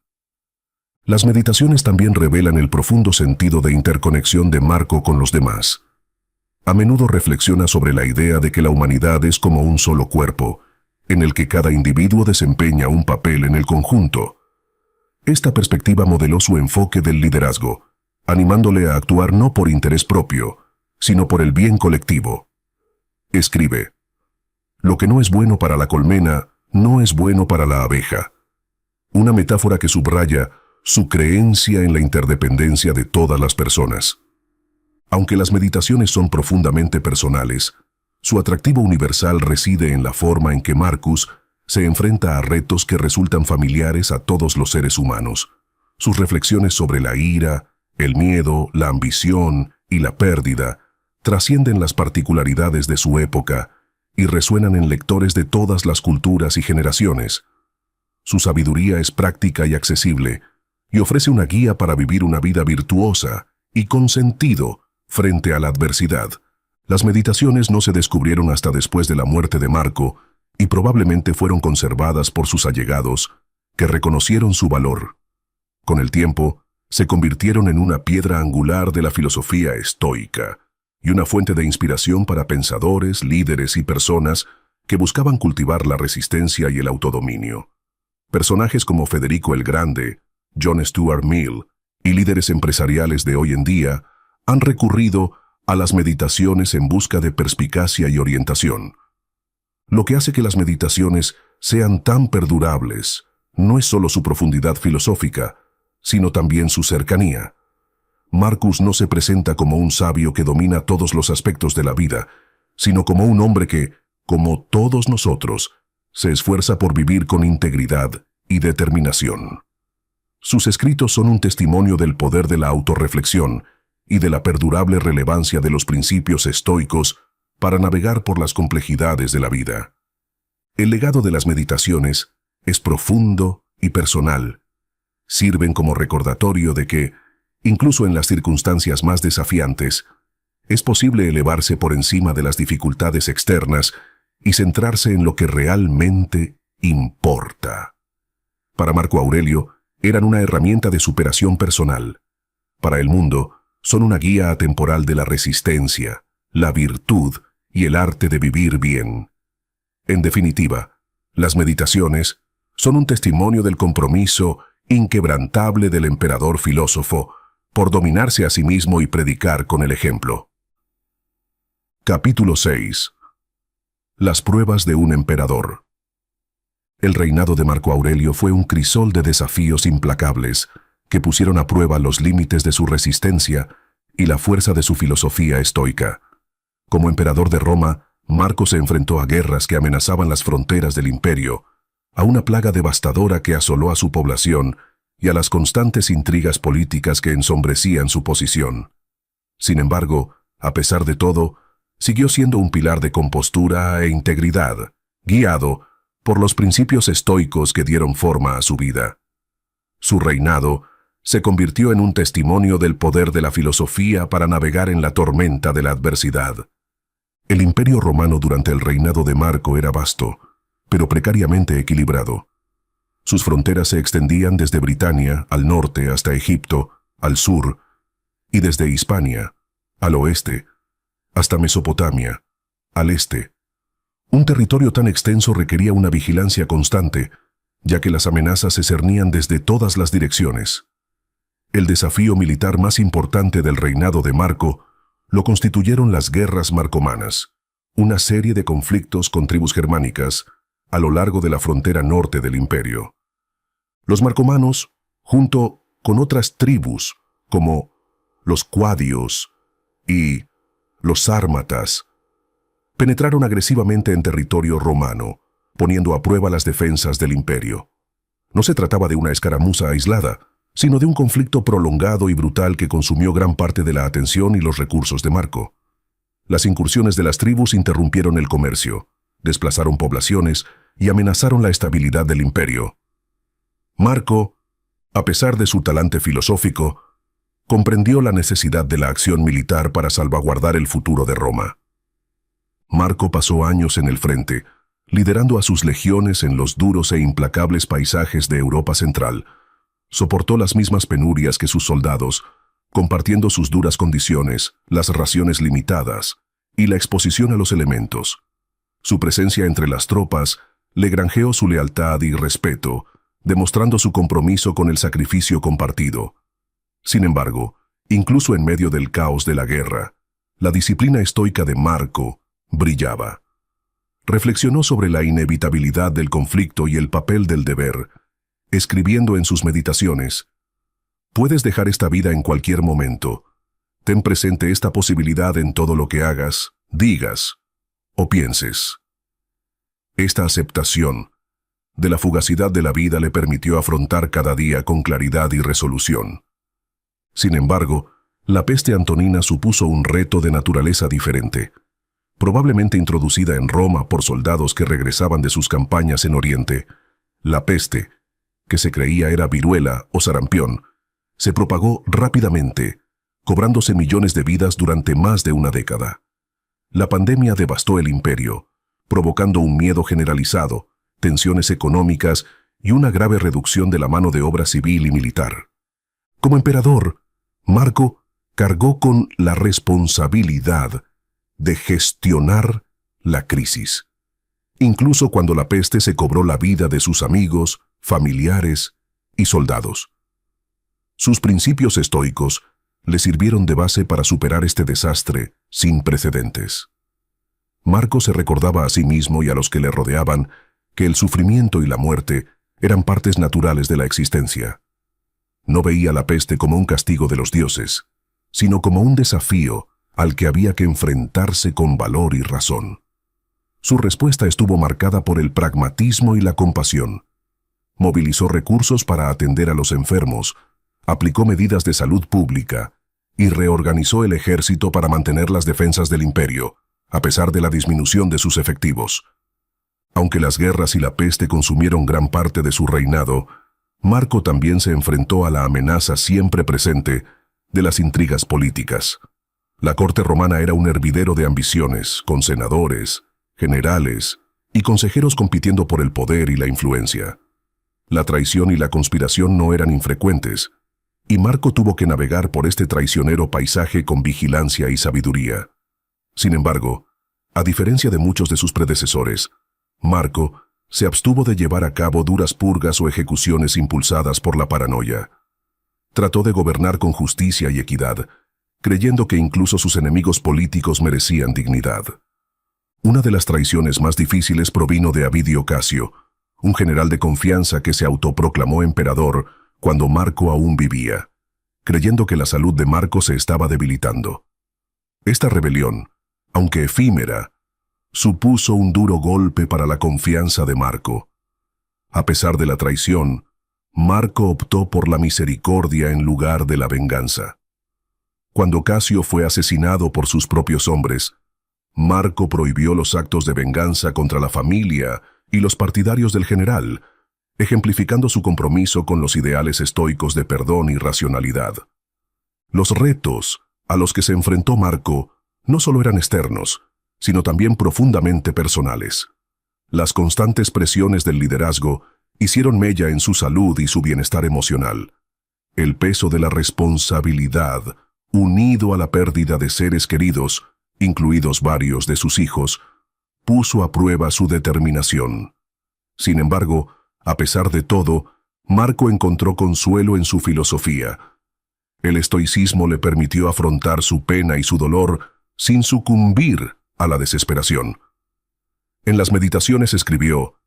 Speaker 1: Las meditaciones también revelan el profundo sentido de interconexión de Marco con los demás. A menudo reflexiona sobre la idea de que la humanidad es como un solo cuerpo, en el que cada individuo desempeña un papel en el conjunto. Esta perspectiva modeló su enfoque del liderazgo, animándole a actuar no por interés propio, sino por el bien colectivo. Escribe: Lo que no es bueno para la colmena, no es bueno para la abeja. Una metáfora que subraya su creencia en la interdependencia de todas las personas. Aunque las meditaciones son profundamente personales, su atractivo universal reside en la forma en que Marcus se enfrenta a retos que resultan familiares a todos los seres humanos. Sus reflexiones sobre la ira, el miedo, la ambición y la pérdida trascienden las particularidades de su época y resuenan en lectores de todas las culturas y generaciones. Su sabiduría es práctica y accesible, y ofrece una guía para vivir una vida virtuosa y con sentido frente a la adversidad. Las meditaciones no se descubrieron hasta después de la muerte de Marco y probablemente fueron conservadas por sus allegados, que reconocieron su valor. Con el tiempo, se convirtieron en una piedra angular de la filosofía estoica y una fuente de inspiración para pensadores, líderes y personas que buscaban cultivar la resistencia y el autodominio. Personajes como Federico el Grande, John Stuart Mill y líderes empresariales de hoy en día han recurrido a las meditaciones en busca de perspicacia y orientación. Lo que hace que las meditaciones sean tan perdurables no es solo su profundidad filosófica, sino también su cercanía. Marcus no se presenta como un sabio que domina todos los aspectos de la vida, sino como un hombre que, como todos nosotros, se esfuerza por vivir con integridad y determinación. Sus escritos son un testimonio del poder de la autorreflexión y de la perdurable relevancia de los principios estoicos para navegar por las complejidades de la vida. El legado de las meditaciones es profundo y personal. Sirven como recordatorio de que, incluso en las circunstancias más desafiantes, es posible elevarse por encima de las dificultades externas y centrarse en lo que realmente importa. Para Marco Aurelio, eran una herramienta de superación personal. Para el mundo, son una guía atemporal de la resistencia, la virtud y el arte de vivir bien. En definitiva, las meditaciones son un testimonio del compromiso inquebrantable del emperador filósofo por dominarse a sí mismo y predicar con el ejemplo. Capítulo 6. Las pruebas de un emperador. El reinado de Marco Aurelio fue un crisol de desafíos implacables que pusieron a prueba los límites de su resistencia y la fuerza de su filosofía estoica. Como emperador de Roma, Marco se enfrentó a guerras que amenazaban las fronteras del imperio, a una plaga devastadora que asoló a su población y a las constantes intrigas políticas que ensombrecían su posición. Sin embargo, a pesar de todo, siguió siendo un pilar de compostura e integridad, guiado por los principios estoicos que dieron forma a su vida. Su reinado se convirtió en un testimonio del poder de la filosofía para navegar en la tormenta de la adversidad. El imperio romano durante el reinado de Marco era vasto, pero precariamente equilibrado. Sus fronteras se extendían desde Britania, al norte, hasta Egipto, al sur, y desde Hispania, al oeste, hasta Mesopotamia, al este. Un territorio tan extenso requería una vigilancia constante, ya que las amenazas se cernían desde todas las direcciones. El desafío militar más importante del reinado de Marco lo constituyeron las guerras marcomanas, una serie de conflictos con tribus germánicas a lo largo de la frontera norte del imperio. Los marcomanos, junto con otras tribus como los cuadios y los sármatas, penetraron agresivamente en territorio romano, poniendo a prueba las defensas del imperio. No se trataba de una escaramuza aislada, sino de un conflicto prolongado y brutal que consumió gran parte de la atención y los recursos de Marco. Las incursiones de las tribus interrumpieron el comercio, desplazaron poblaciones y amenazaron la estabilidad del imperio. Marco, a pesar de su talante filosófico, comprendió la necesidad de la acción militar para salvaguardar el futuro de Roma. Marco pasó años en el frente, liderando a sus legiones en los duros e implacables paisajes de Europa Central. Soportó las mismas penurias que sus soldados, compartiendo sus duras condiciones, las raciones limitadas y la exposición a los elementos. Su presencia entre las tropas le granjeó su lealtad y respeto, demostrando su compromiso con el sacrificio compartido. Sin embargo, incluso en medio del caos de la guerra, la disciplina estoica de Marco brillaba. reflexionó sobre la inevitabilidad del conflicto y el papel del deber, escribiendo en sus meditaciones: «Puedes dejar esta vida en cualquier momento. Ten presente esta posibilidad en todo lo que hagas, digas o pienses». Esta aceptación de la fugacidad de la vida le permitió afrontar cada día con claridad y resolución. Sin embargo, la peste antonina supuso un reto de naturaleza diferente, probablemente introducida en Roma por soldados que regresaban de sus campañas en Oriente. La peste, que se creía era viruela o sarampión, se propagó rápidamente, cobrándose millones de vidas durante más de una década. La pandemia devastó el imperio, provocando un miedo generalizado, tensiones económicas y una grave reducción de la mano de obra civil y militar. Como emperador, Marco cargó con la responsabilidad de gestionar la crisis, incluso cuando la peste se cobró la vida de sus amigos, familiares y soldados. Sus principios estoicos le sirvieron de base para superar este desastre sin precedentes. Marco se recordaba a sí mismo y a los que le rodeaban que el sufrimiento y la muerte eran partes naturales de la existencia. No veía la peste como un castigo de los dioses, sino como un desafío al que había que enfrentarse con valor y razón. Su respuesta estuvo marcada por el pragmatismo y la compasión. Movilizó recursos para atender a los enfermos, aplicó medidas de salud pública y reorganizó el ejército para mantener las defensas del imperio, a pesar de la disminución de sus efectivos. Aunque las guerras y la peste consumieron gran parte de su reinado, Marco también se enfrentó a la amenaza siempre presente de las intrigas políticas. La corte romana era un hervidero de ambiciones, con senadores, generales y consejeros compitiendo por el poder y la influencia. La traición y la conspiración no eran infrecuentes, y Marco tuvo que navegar por este traicionero paisaje con vigilancia y sabiduría. Sin embargo, a diferencia de muchos de sus predecesores, Marco se abstuvo de llevar a cabo duras purgas o ejecuciones impulsadas por la paranoia. Trató de gobernar con justicia y equidad, creyendo que incluso sus enemigos políticos merecían dignidad. Una de las traiciones más difíciles provino de Avidio Casio, un general de confianza que se autoproclamó emperador cuando Marco aún vivía, creyendo que la salud de Marco se estaba debilitando. Esta rebelión, aunque efímera, supuso un duro golpe para la confianza de Marco. A pesar de la traición, Marco optó por la misericordia en lugar de la venganza. Cuando Casio fue asesinado por sus propios hombres, Marco prohibió los actos de venganza contra la familia y los partidarios del general, ejemplificando su compromiso con los ideales estoicos de perdón y racionalidad. Los retos a los que se enfrentó Marco no solo eran externos, sino también profundamente personales. Las constantes presiones del liderazgo hicieron mella en su salud y su bienestar emocional. El peso de la responsabilidad, unido a la pérdida de seres queridos, incluidos varios de sus hijos, puso a prueba su determinación. Sin embargo, a pesar de todo, Marco encontró consuelo en su filosofía. El estoicismo le permitió afrontar su pena y su dolor sin sucumbir a la desesperación. En las meditaciones escribió: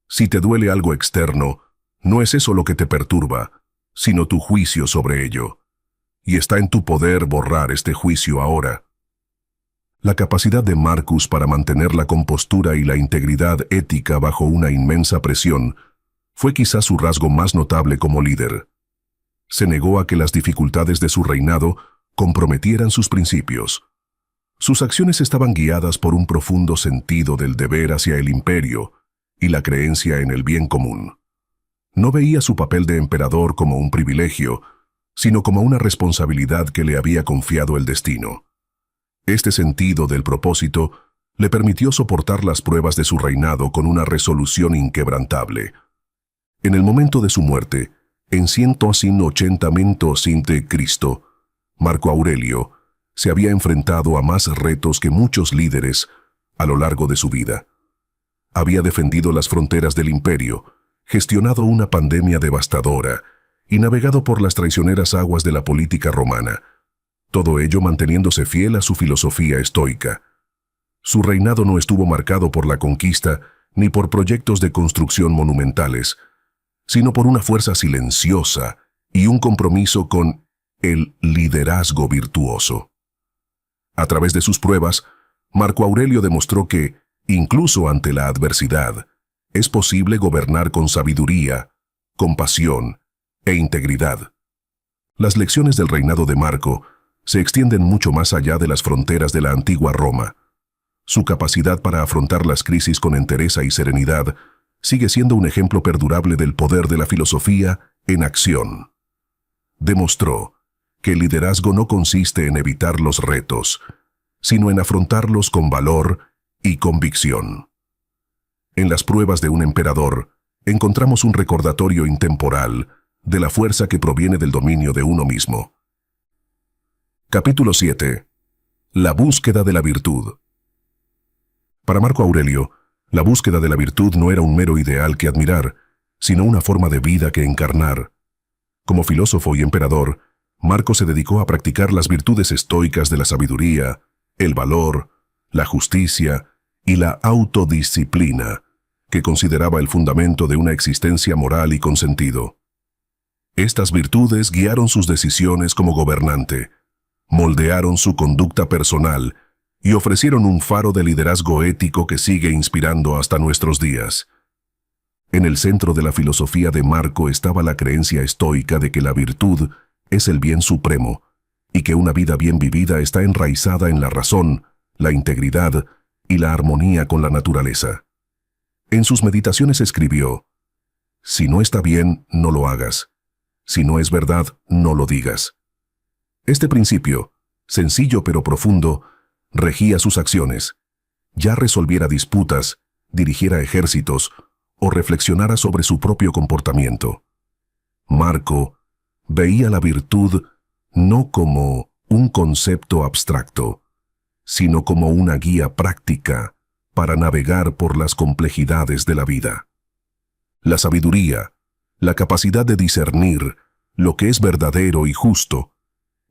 Speaker 1: «Si te duele algo externo, no es eso lo que te perturba, sino tu juicio sobre ello. Y está en tu poder borrar este juicio ahora». La capacidad de Marcus para mantener la compostura y la integridad ética bajo una inmensa presión fue quizás su rasgo más notable como líder. Se negó a que las dificultades de su reinado comprometieran sus principios. Sus acciones estaban guiadas por un profundo sentido del deber hacia el imperio y la creencia en el bien común. No veía su papel de emperador como un privilegio, sino como una responsabilidad que le había confiado el destino. Este sentido del propósito le permitió soportar las pruebas de su reinado con una resolución inquebrantable. En el momento de su muerte, en 180 a.C., Marco Aurelio se había enfrentado a más retos que muchos líderes a lo largo de su vida. Había defendido las fronteras del imperio, gestionado una pandemia devastadora y navegado por las traicioneras aguas de la política romana, todo ello manteniéndose fiel a su filosofía estoica. Su reinado no estuvo marcado por la conquista ni por proyectos de construcción monumentales, sino por una fuerza silenciosa y un compromiso con el liderazgo virtuoso. A través de sus pruebas, Marco Aurelio demostró que, incluso ante la adversidad, es posible gobernar con sabiduría, compasión e integridad. Las lecciones del reinado de Marco se extienden mucho más allá de las fronteras de la antigua Roma. Su capacidad para afrontar las crisis con entereza y serenidad sigue siendo un ejemplo perdurable del poder de la filosofía en acción. Demostró que el liderazgo no consiste en evitar los retos, sino en afrontarlos con valor y convicción. En las pruebas de un emperador, encontramos un recordatorio intemporal de la fuerza que proviene del dominio de uno mismo. Capítulo 7. La búsqueda de la virtud. Para Marco Aurelio, la búsqueda de la virtud no era un mero ideal que admirar, sino una forma de vida que encarnar. Como filósofo y emperador, Marco se dedicó a practicar las virtudes estoicas de la sabiduría, el valor, la justicia y la autodisciplina, que consideraba el fundamento de una existencia moral y con sentido. Estas virtudes guiaron sus decisiones como gobernante, moldearon su conducta personal y ofrecieron un faro de liderazgo ético que sigue inspirando hasta nuestros días. En el centro de la filosofía de Marco estaba la creencia estoica de que la virtud es el bien supremo y que una vida bien vivida está enraizada en la razón, la integridad y la armonía con la naturaleza. En sus meditaciones escribió: «Si no está bien, no lo hagas. Si no es verdad, no lo digas». Este principio, sencillo pero profundo, regía sus acciones, ya resolviera disputas, dirigiera ejércitos o reflexionara sobre su propio comportamiento. Marco veía la virtud no como un concepto abstracto, sino como una guía práctica para navegar por las complejidades de la vida. La sabiduría, la capacidad de discernir lo que es verdadero y justo,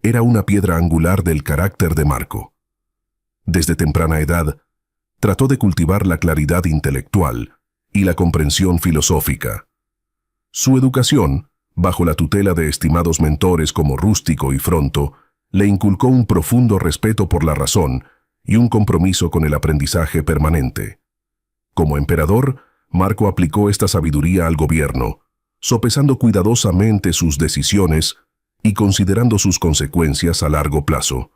Speaker 1: era una piedra angular del carácter de Marco. Desde temprana edad, trató de cultivar la claridad intelectual y la comprensión filosófica. Su educación, bajo la tutela de estimados mentores como Rústico y Fronto, le inculcó un profundo respeto por la razón y un compromiso con el aprendizaje permanente. Como emperador, Marco aplicó esta sabiduría al gobierno, sopesando cuidadosamente sus decisiones y considerando sus consecuencias a largo plazo.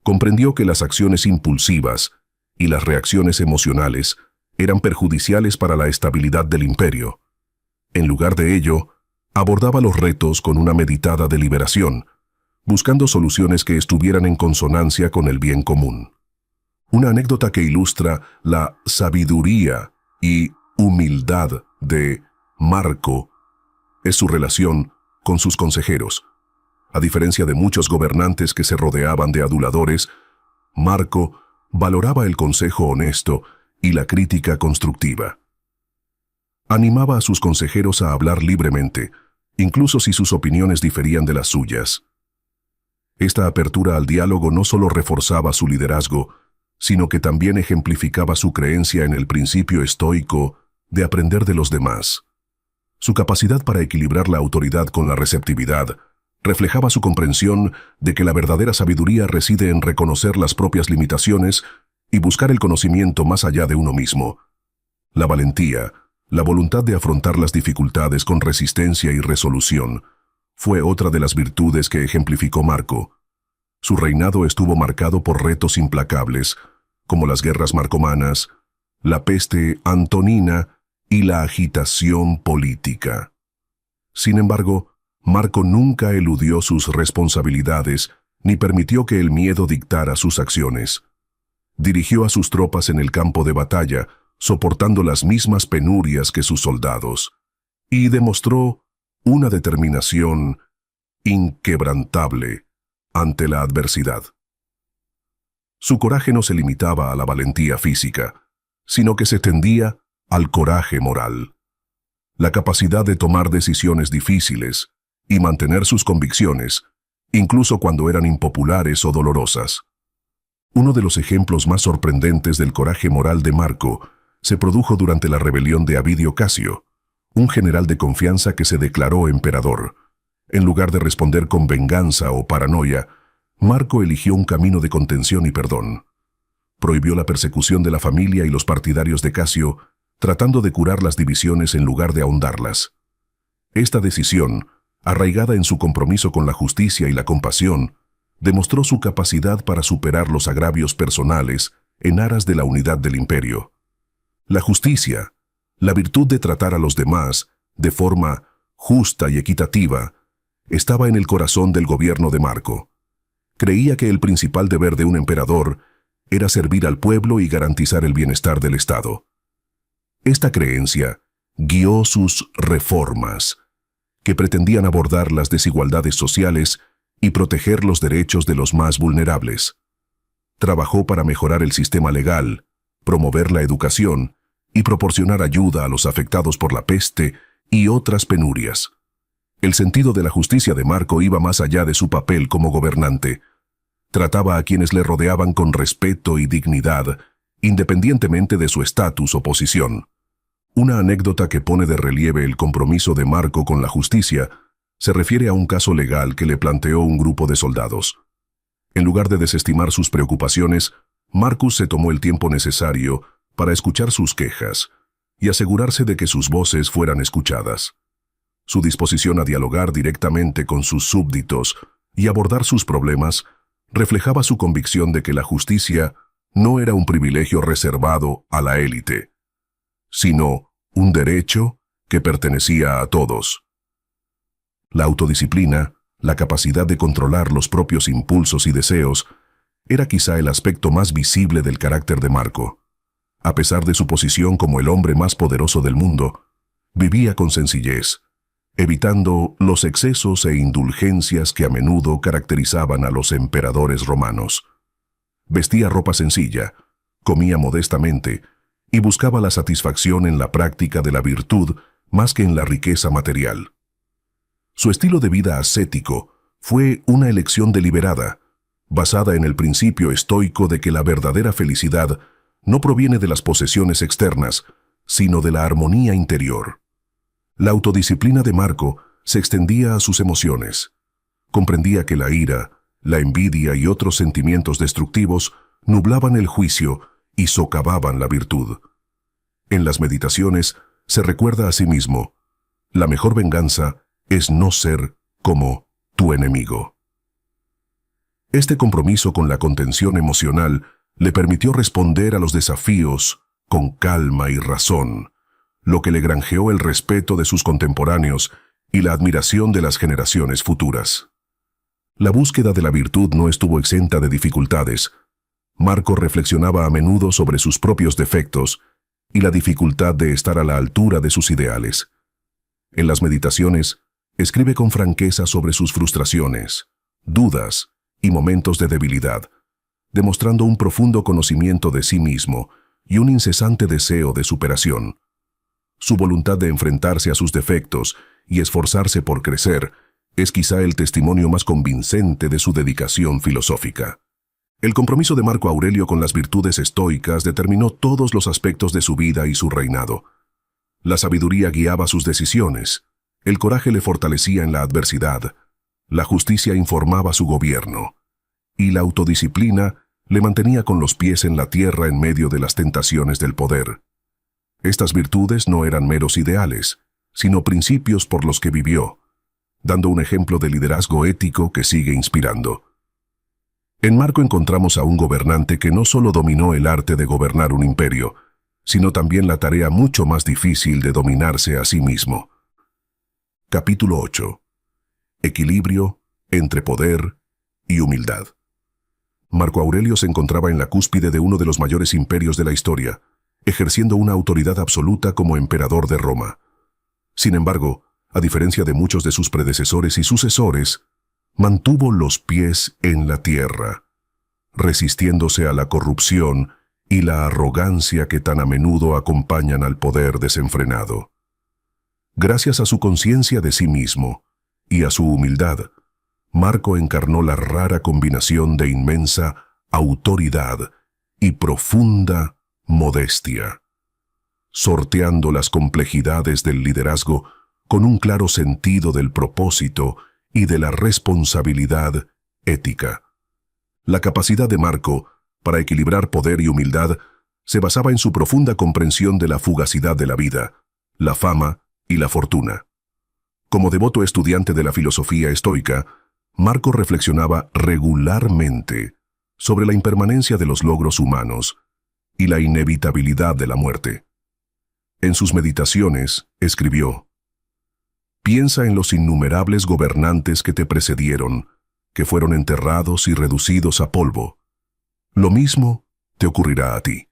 Speaker 1: Comprendió que las acciones impulsivas y las reacciones emocionales eran perjudiciales para la estabilidad del imperio. En lugar de ello, abordaba los retos con una meditada deliberación, buscando soluciones que estuvieran en consonancia con el bien común. Una anécdota que ilustra la sabiduría y humildad de Marco es su relación con sus consejeros. A diferencia de muchos gobernantes que se rodeaban de aduladores, Marco valoraba el consejo honesto y la crítica constructiva. Animaba a sus consejeros a hablar libremente, incluso si sus opiniones diferían de las suyas. Esta apertura al diálogo no solo reforzaba su liderazgo, sino que también ejemplificaba su creencia en el principio estoico de aprender de los demás. Su capacidad para equilibrar la autoridad con la receptividad reflejaba su comprensión de que la verdadera sabiduría reside en reconocer las propias limitaciones y buscar el conocimiento más allá de uno mismo. La valentía, la voluntad de afrontar las dificultades con resistencia y resolución, fue otra de las virtudes que ejemplificó Marco. Su reinado estuvo marcado por retos implacables, como las guerras marcomanas, la peste antonina y la agitación política. Sin embargo, Marco nunca eludió sus responsabilidades ni permitió que el miedo dictara sus acciones. Dirigió a sus tropas en el campo de batalla, soportando las mismas penurias que sus soldados, y demostró una determinación inquebrantable ante la adversidad. Su coraje no se limitaba a la valentía física, sino que se tendía al coraje moral. La capacidad de tomar decisiones difíciles y mantener sus convicciones, incluso cuando eran impopulares o dolorosas. Uno de los ejemplos más sorprendentes del coraje moral de Marco se produjo durante la rebelión de Avidio Casio, un general de confianza que se declaró emperador. En lugar de responder con venganza o paranoia, Marco eligió un camino de contención y perdón. Prohibió la persecución de la familia y los partidarios de Casio, tratando de curar las divisiones en lugar de ahondarlas. Esta decisión, arraigada en su compromiso con la justicia y la compasión, demostró su capacidad para superar los agravios personales en aras de la unidad del imperio. La justicia, la virtud de tratar a los demás de forma justa y equitativa, estaba en el corazón del gobierno de Marco. Creía que el principal deber de un emperador era servir al pueblo y garantizar el bienestar del Estado. Esta creencia guió sus reformas, que pretendían abordar las desigualdades sociales y proteger los derechos de los más vulnerables. Trabajó para mejorar el sistema legal, promover la educación y proporcionar ayuda a los afectados por la peste y otras penurias. El sentido de la justicia de Marco iba más allá de su papel como gobernante. Trataba a quienes le rodeaban con respeto y dignidad, independientemente de su estatus o posición. Una anécdota que pone de relieve el compromiso de Marco con la justicia se refiere a un caso legal que le planteó un grupo de soldados. En lugar de desestimar sus preocupaciones, Marcus se tomó el tiempo necesario para escuchar sus quejas y asegurarse de que sus voces fueran escuchadas. Su disposición a dialogar directamente con sus súbditos y abordar sus problemas reflejaba su convicción de que la justicia no era un privilegio reservado a la élite, sino un derecho que pertenecía a todos. La autodisciplina, la capacidad de controlar los propios impulsos y deseos, era quizá el aspecto más visible del carácter de Marco. A pesar de su posición como el hombre más poderoso del mundo, vivía con sencillez, evitando los excesos e indulgencias que a menudo caracterizaban a los emperadores romanos. Vestía ropa sencilla, comía modestamente y buscaba la satisfacción en la práctica de la virtud más que en la riqueza material. Su estilo de vida ascético fue una elección deliberada, basada en el principio estoico de que la verdadera felicidad no proviene de las posesiones externas, sino de la armonía interior. La autodisciplina de Marco se extendía a sus emociones. Comprendía que la ira, la envidia y otros sentimientos destructivos nublaban el juicio y socavaban la virtud. En las meditaciones se recuerda a sí mismo: la mejor venganza es no ser como tu enemigo. Este compromiso con la contención emocional le permitió responder a los desafíos con calma y razón, lo que le granjeó el respeto de sus contemporáneos y la admiración de las generaciones futuras. La búsqueda de la virtud no estuvo exenta de dificultades. Marco reflexionaba a menudo sobre sus propios defectos y la dificultad de estar a la altura de sus ideales. En las meditaciones, escribe con franqueza sobre sus frustraciones, dudas y momentos de debilidad, demostrando un profundo conocimiento de sí mismo y un incesante deseo de superación. Su voluntad de enfrentarse a sus defectos y esforzarse por crecer es quizá el testimonio más convincente de su dedicación filosófica. El compromiso de Marco Aurelio con las virtudes estoicas determinó todos los aspectos de su vida y su reinado. La sabiduría guiaba sus decisiones, el coraje le fortalecía en la adversidad, la justicia informaba su gobierno, y la autodisciplina le mantenía con los pies en la tierra en medio de las tentaciones del poder. Estas virtudes no eran meros ideales, sino principios por los que vivió, dando un ejemplo de liderazgo ético que sigue inspirando. En Marco encontramos a un gobernante que no solo dominó el arte de gobernar un imperio, sino también la tarea mucho más difícil de dominarse a sí mismo. Capítulo 8. Equilibrio entre poder y humildad. Marco Aurelio se encontraba en la cúspide de uno de los mayores imperios de la historia, ejerciendo una autoridad absoluta como emperador de Roma. Sin embargo, a diferencia de muchos de sus predecesores y sucesores, mantuvo los pies en la tierra, resistiéndose a la corrupción y la arrogancia que tan a menudo acompañan al poder desenfrenado. Gracias a su conciencia de sí mismo y a su humildad, Marco encarnó la rara combinación de inmensa autoridad y profunda modestia, sorteando las complejidades del liderazgo con un claro sentido del propósito y de la responsabilidad ética. La capacidad de Marco para equilibrar poder y humildad se basaba en su profunda comprensión de la fugacidad de la vida, la fama y la fortuna. Como devoto estudiante de la filosofía estoica, Marco reflexionaba regularmente sobre la impermanencia de los logros humanos y la inevitabilidad de la muerte. En sus meditaciones, escribió: «Piensa en los innumerables gobernantes que te precedieron, que fueron enterrados y reducidos a polvo. Lo mismo te ocurrirá a ti».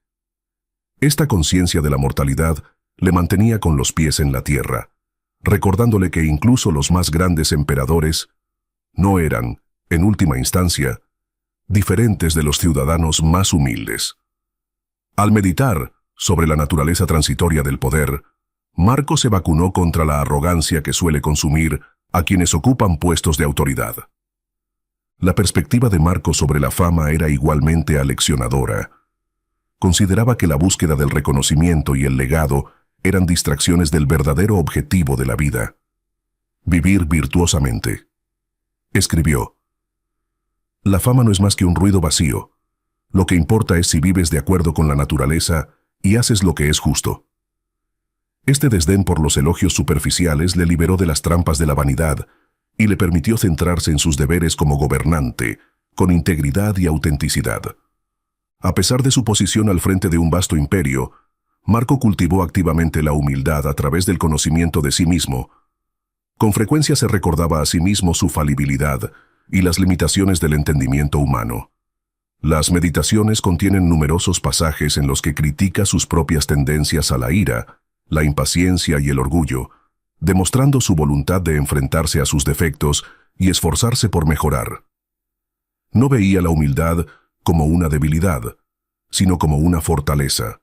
Speaker 1: Esta conciencia de la mortalidad le mantenía con los pies en la tierra, recordándole que incluso los más grandes emperadores no eran, en última instancia, diferentes de los ciudadanos más humildes. Al meditar sobre la naturaleza transitoria del poder, Marco se vacunó contra la arrogancia que suele consumir a quienes ocupan puestos de autoridad. La perspectiva de Marco sobre la fama era igualmente aleccionadora. Consideraba que la búsqueda del reconocimiento y el legado eran distracciones del verdadero objetivo de la vida: vivir virtuosamente. Escribió: «La fama no es más que un ruido vacío. Lo que importa es si vives de acuerdo con la naturaleza y haces lo que es justo». Este desdén por los elogios superficiales le liberó de las trampas de la vanidad y le permitió centrarse en sus deberes como gobernante, con integridad y autenticidad. A pesar de su posición al frente de un vasto imperio, Marco cultivó activamente la humildad a través del conocimiento de sí mismo. Con frecuencia se recordaba a sí mismo su falibilidad y las limitaciones del entendimiento humano. Las meditaciones contienen numerosos pasajes en los que critica sus propias tendencias a la ira, la impaciencia y el orgullo, demostrando su voluntad de enfrentarse a sus defectos y esforzarse por mejorar. No veía la humildad como una debilidad, sino como una fortaleza,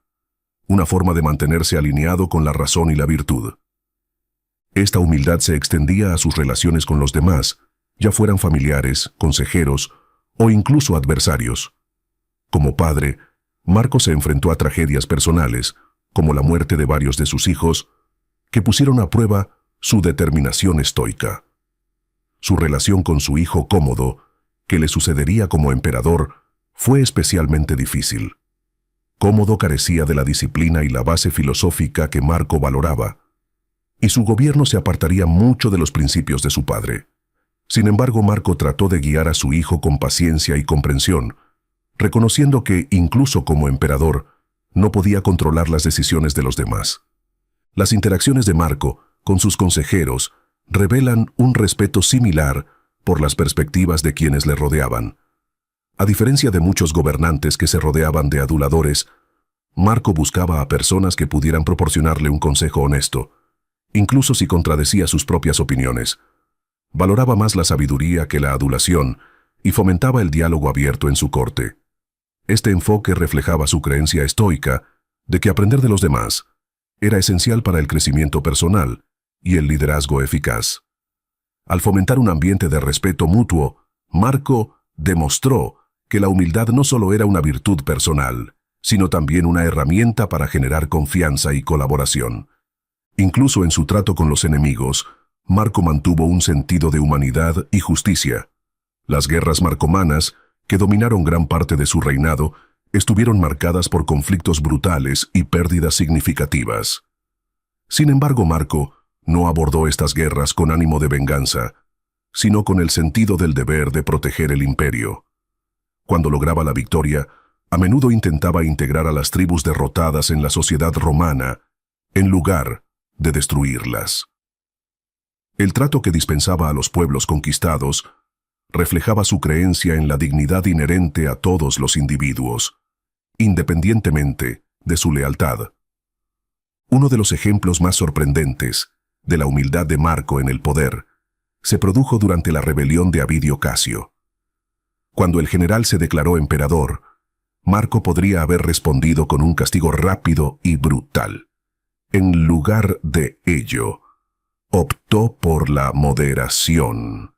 Speaker 1: una forma de mantenerse alineado con la razón y la virtud. Esta humildad se extendía a sus relaciones con los demás, ya fueran familiares, consejeros o incluso adversarios. Como padre, Marco se enfrentó a tragedias personales, como la muerte de varios de sus hijos, que pusieron a prueba su determinación estoica. Su relación con su hijo Cómodo, que le sucedería como emperador, fue especialmente difícil. Cómodo carecía de la disciplina y la base filosófica que Marco valoraba, y su gobierno se apartaría mucho de los principios de su padre. Sin embargo, Marco trató de guiar a su hijo con paciencia y comprensión, reconociendo que, incluso como emperador, no podía controlar las decisiones de los demás. Las interacciones de Marco con sus consejeros revelan un respeto similar por las perspectivas de quienes le rodeaban. A diferencia de muchos gobernantes que se rodeaban de aduladores, Marco buscaba a personas que pudieran proporcionarle un consejo honesto, incluso si contradecía sus propias opiniones. Valoraba más la sabiduría que la adulación y fomentaba el diálogo abierto en su corte. Este enfoque reflejaba su creencia estoica de que aprender de los demás era esencial para el crecimiento personal y el liderazgo eficaz. Al fomentar un ambiente de respeto mutuo, Marco demostró que la humildad no solo era una virtud personal, sino también una herramienta para generar confianza y colaboración. Incluso en su trato con los enemigos, Marco mantuvo un sentido de humanidad y justicia. Las guerras marcomanas, que dominaron gran parte de su reinado, estuvieron marcadas por conflictos brutales y pérdidas significativas. Sin embargo, Marco no abordó estas guerras con ánimo de venganza, sino con el sentido del deber de proteger el imperio. Cuando lograba la victoria, a menudo intentaba integrar a las tribus derrotadas en la sociedad romana, en lugar de destruirlas. El trato que dispensaba a los pueblos conquistados reflejaba su creencia en la dignidad inherente a todos los individuos, independientemente de su lealtad. Uno de los ejemplos más sorprendentes de la humildad de Marco en el poder se produjo durante la rebelión de Avidio Casio. Cuando el general se declaró emperador, Marco podría haber respondido con un castigo rápido y brutal. En lugar de ello, optó por la moderación,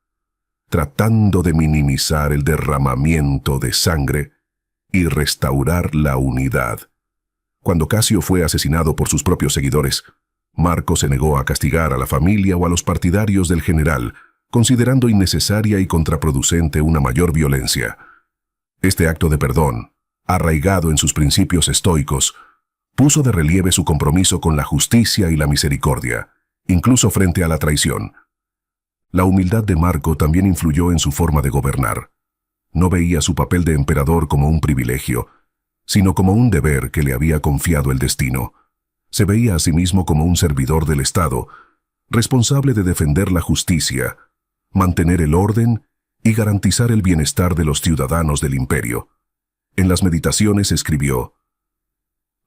Speaker 1: tratando de minimizar el derramamiento de sangre y restaurar la unidad. Cuando Casio fue asesinado por sus propios seguidores, Marco se negó a castigar a la familia o a los partidarios del general, considerando innecesaria y contraproducente una mayor violencia. Este acto de perdón, arraigado en sus principios estoicos, puso de relieve su compromiso con la justicia y la misericordia, incluso frente a la traición. La humildad de Marco también influyó en su forma de gobernar. No veía su papel de emperador como un privilegio, sino como un deber que le había confiado el destino. Se veía a sí mismo como un servidor del Estado, responsable de defender la justicia, mantener el orden y garantizar el bienestar de los ciudadanos del imperio. En las meditaciones escribió: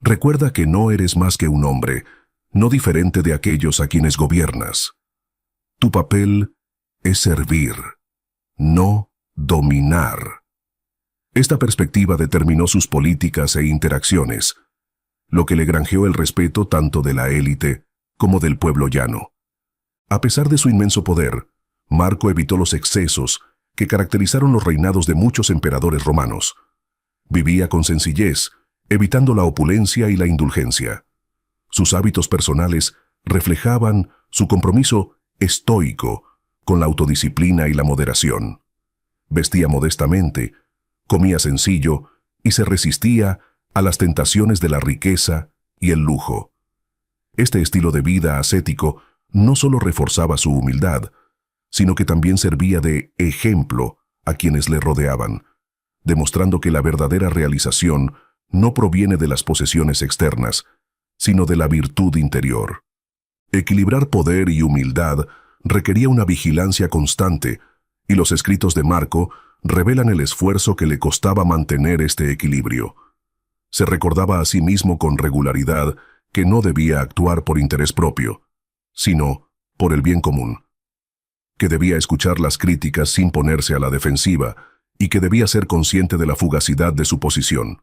Speaker 1: «Recuerda que no eres más que un hombre, no diferente de aquellos a quienes gobiernas. Tu papel es servir, no dominar». Esta perspectiva determinó sus políticas e interacciones, lo que le granjeó el respeto tanto de la élite como del pueblo llano. A pesar de su inmenso poder, Marco evitó los excesos que caracterizaron los reinados de muchos emperadores romanos. Vivía con sencillez, evitando la opulencia y la indulgencia. Sus hábitos personales reflejaban su compromiso estoico con la autodisciplina y la moderación. Vestía modestamente, comía sencillo y se resistía a las tentaciones de la riqueza y el lujo. Este estilo de vida ascético no solo reforzaba su humildad, sino que también servía de ejemplo a quienes le rodeaban, demostrando que la verdadera realización no proviene de las posesiones externas, sino de la virtud interior. Equilibrar poder y humildad requería una vigilancia constante, y los escritos de Marco revelan el esfuerzo que le costaba mantener este equilibrio. Se recordaba a sí mismo con regularidad que no debía actuar por interés propio, sino por el bien común, que debía escuchar las críticas sin ponerse a la defensiva y que debía ser consciente de la fugacidad de su posición.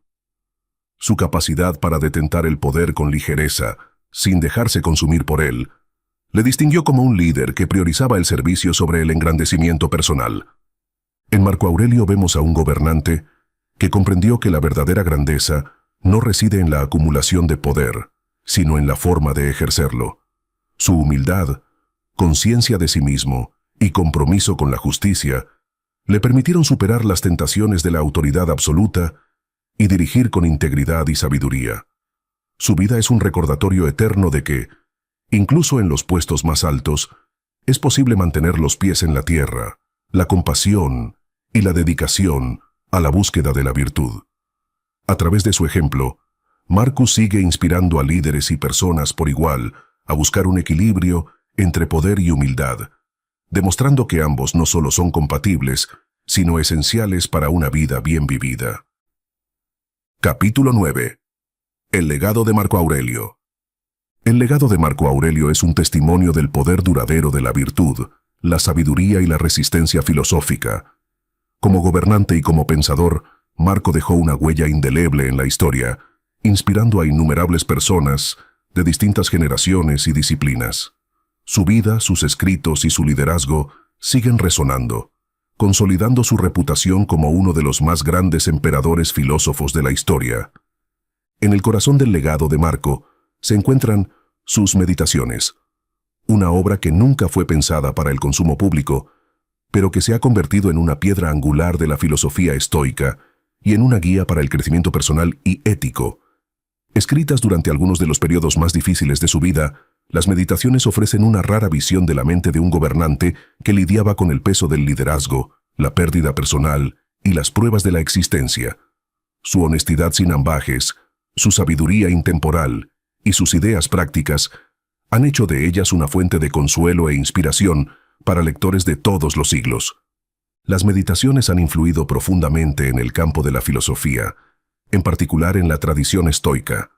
Speaker 1: Su capacidad para detentar el poder con ligereza, sin dejarse consumir por él, le distinguió como un líder que priorizaba el servicio sobre el engrandecimiento personal. En Marco Aurelio vemos a un gobernante que comprendió que la verdadera grandeza no reside en la acumulación de poder, sino en la forma de ejercerlo. Su humildad, conciencia de sí mismo y compromiso con la justicia le permitieron superar las tentaciones de la autoridad absoluta y dirigir con integridad y sabiduría. Su vida es un recordatorio eterno de que, incluso en los puestos más altos, es posible mantener los pies en la tierra, la compasión y la dedicación a la búsqueda de la virtud. A través de su ejemplo, Marcus sigue inspirando a líderes y personas por igual a buscar un equilibrio entre poder y humildad, demostrando que ambos no solo son compatibles, sino esenciales para una vida bien vivida. Capítulo 9. El legado de Marco Aurelio. El legado de Marco Aurelio es un testimonio del poder duradero de la virtud, la sabiduría y la resistencia filosófica. Como gobernante y como pensador, Marco dejó una huella indeleble en la historia, inspirando a innumerables personas de distintas generaciones y disciplinas. Su vida, sus escritos y su liderazgo siguen resonando, consolidando su reputación como uno de los más grandes emperadores filósofos de la historia. En el corazón del legado de Marco se encuentran sus Meditaciones, una obra que nunca fue pensada para el consumo público, pero que se ha convertido en una piedra angular de la filosofía estoica y en una guía para el crecimiento personal y ético. Escritas durante algunos de los periodos más difíciles de su vida, las Meditaciones ofrecen una rara visión de la mente de un gobernante que lidiaba con el peso del liderazgo, la pérdida personal y las pruebas de la existencia. Su honestidad sin ambajes, su sabiduría intemporal y sus ideas prácticas han hecho de ellas una fuente de consuelo e inspiración para lectores de todos los siglos. Las Meditaciones han influido profundamente en el campo de la filosofía, en particular en la tradición estoica.